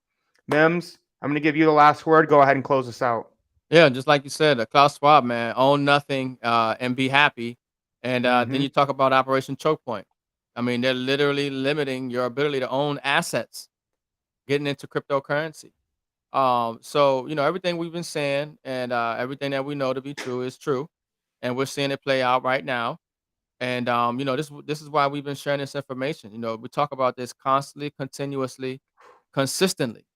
Mims, I'm going to give you the last word. Go ahead and close us out. Yeah, just like you said, Klaus Schwab, man, own nothing and be happy. And then you talk about Operation Choke Point. I mean, they're literally limiting your ability to own assets, getting into cryptocurrency. So, everything we've been saying and everything that we know to be true is true. And we're seeing it play out right now. And, this is why we've been sharing this information. We talk about this constantly, continuously, consistently.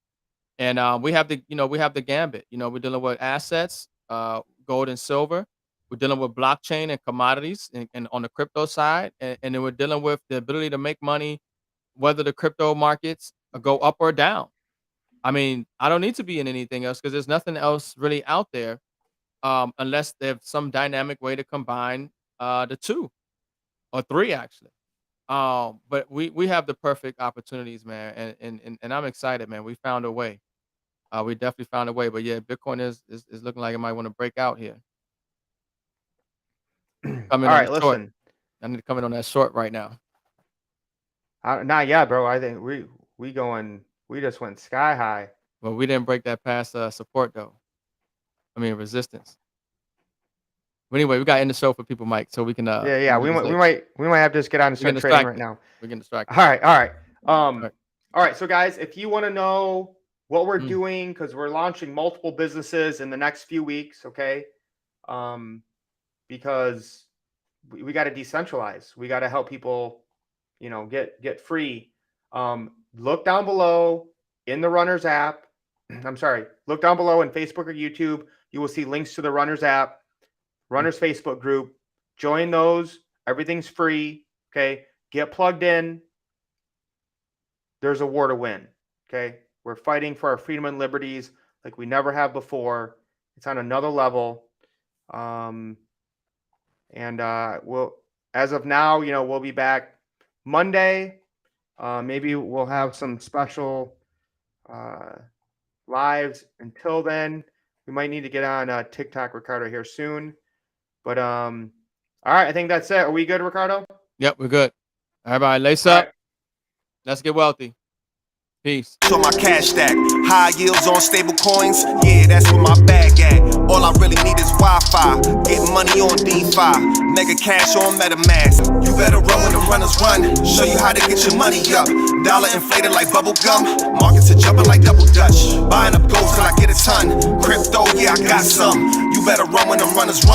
And we have the gambit. We're dealing with assets, gold and silver. We're dealing with blockchain and commodities and on the crypto side. And then we're dealing with the ability to make money, whether the crypto markets go up or down. I mean, I don't need to be in anything else because there's nothing else really out there unless there's some dynamic way to combine the two or three, actually. But we have the perfect opportunities, man. And I'm excited, man. We found a way. We definitely found a way. But yeah, Bitcoin is looking like it might want to break out here. All right, listen. I need to come in on that short right now. Not yet, bro. I think we just went sky high. Well, we didn't break that past support though. I mean resistance. But anyway, we got to end the show for people, Mike, so we can. Yeah. We might have to just get on and start trading right now. We're getting distracted. All right. So guys, if you want to know what we're doing, because we're launching multiple businesses in the next few weeks, okay? Because we got to decentralize. We got to help people, get free. Look down below in the Runners app. I'm sorry. Look down below in Facebook or YouTube. You will see links to the Runners app, Runners Facebook group. Join those. Everything's free. Okay. Get plugged in. There's a war to win. Okay. We're fighting for our freedom and liberties like we never have before. It's on another level. We'll, as of now, we'll be back Monday. Maybe we'll have some special lives. Until then, we might need to get on TikTok, Ricardo, here soon. But all right, I think that's it. Are we good, Ricardo? Yep, we're good. Everybody, lace up. Right. Let's get wealthy. Peace. So my cash stack, high yields on stable coins. Yeah, that's where my bag at. All I really need is Wi-Fi. Getting money on DeFi. Mega cash on MetaMask. You better run when the runners runners run. Show you how to get your money up. Dollar inflated like bubble gum. Markets are jumping like double dutch. Buying up gold till I get a ton. Crypto, yeah, I got some. You better run when them runners run.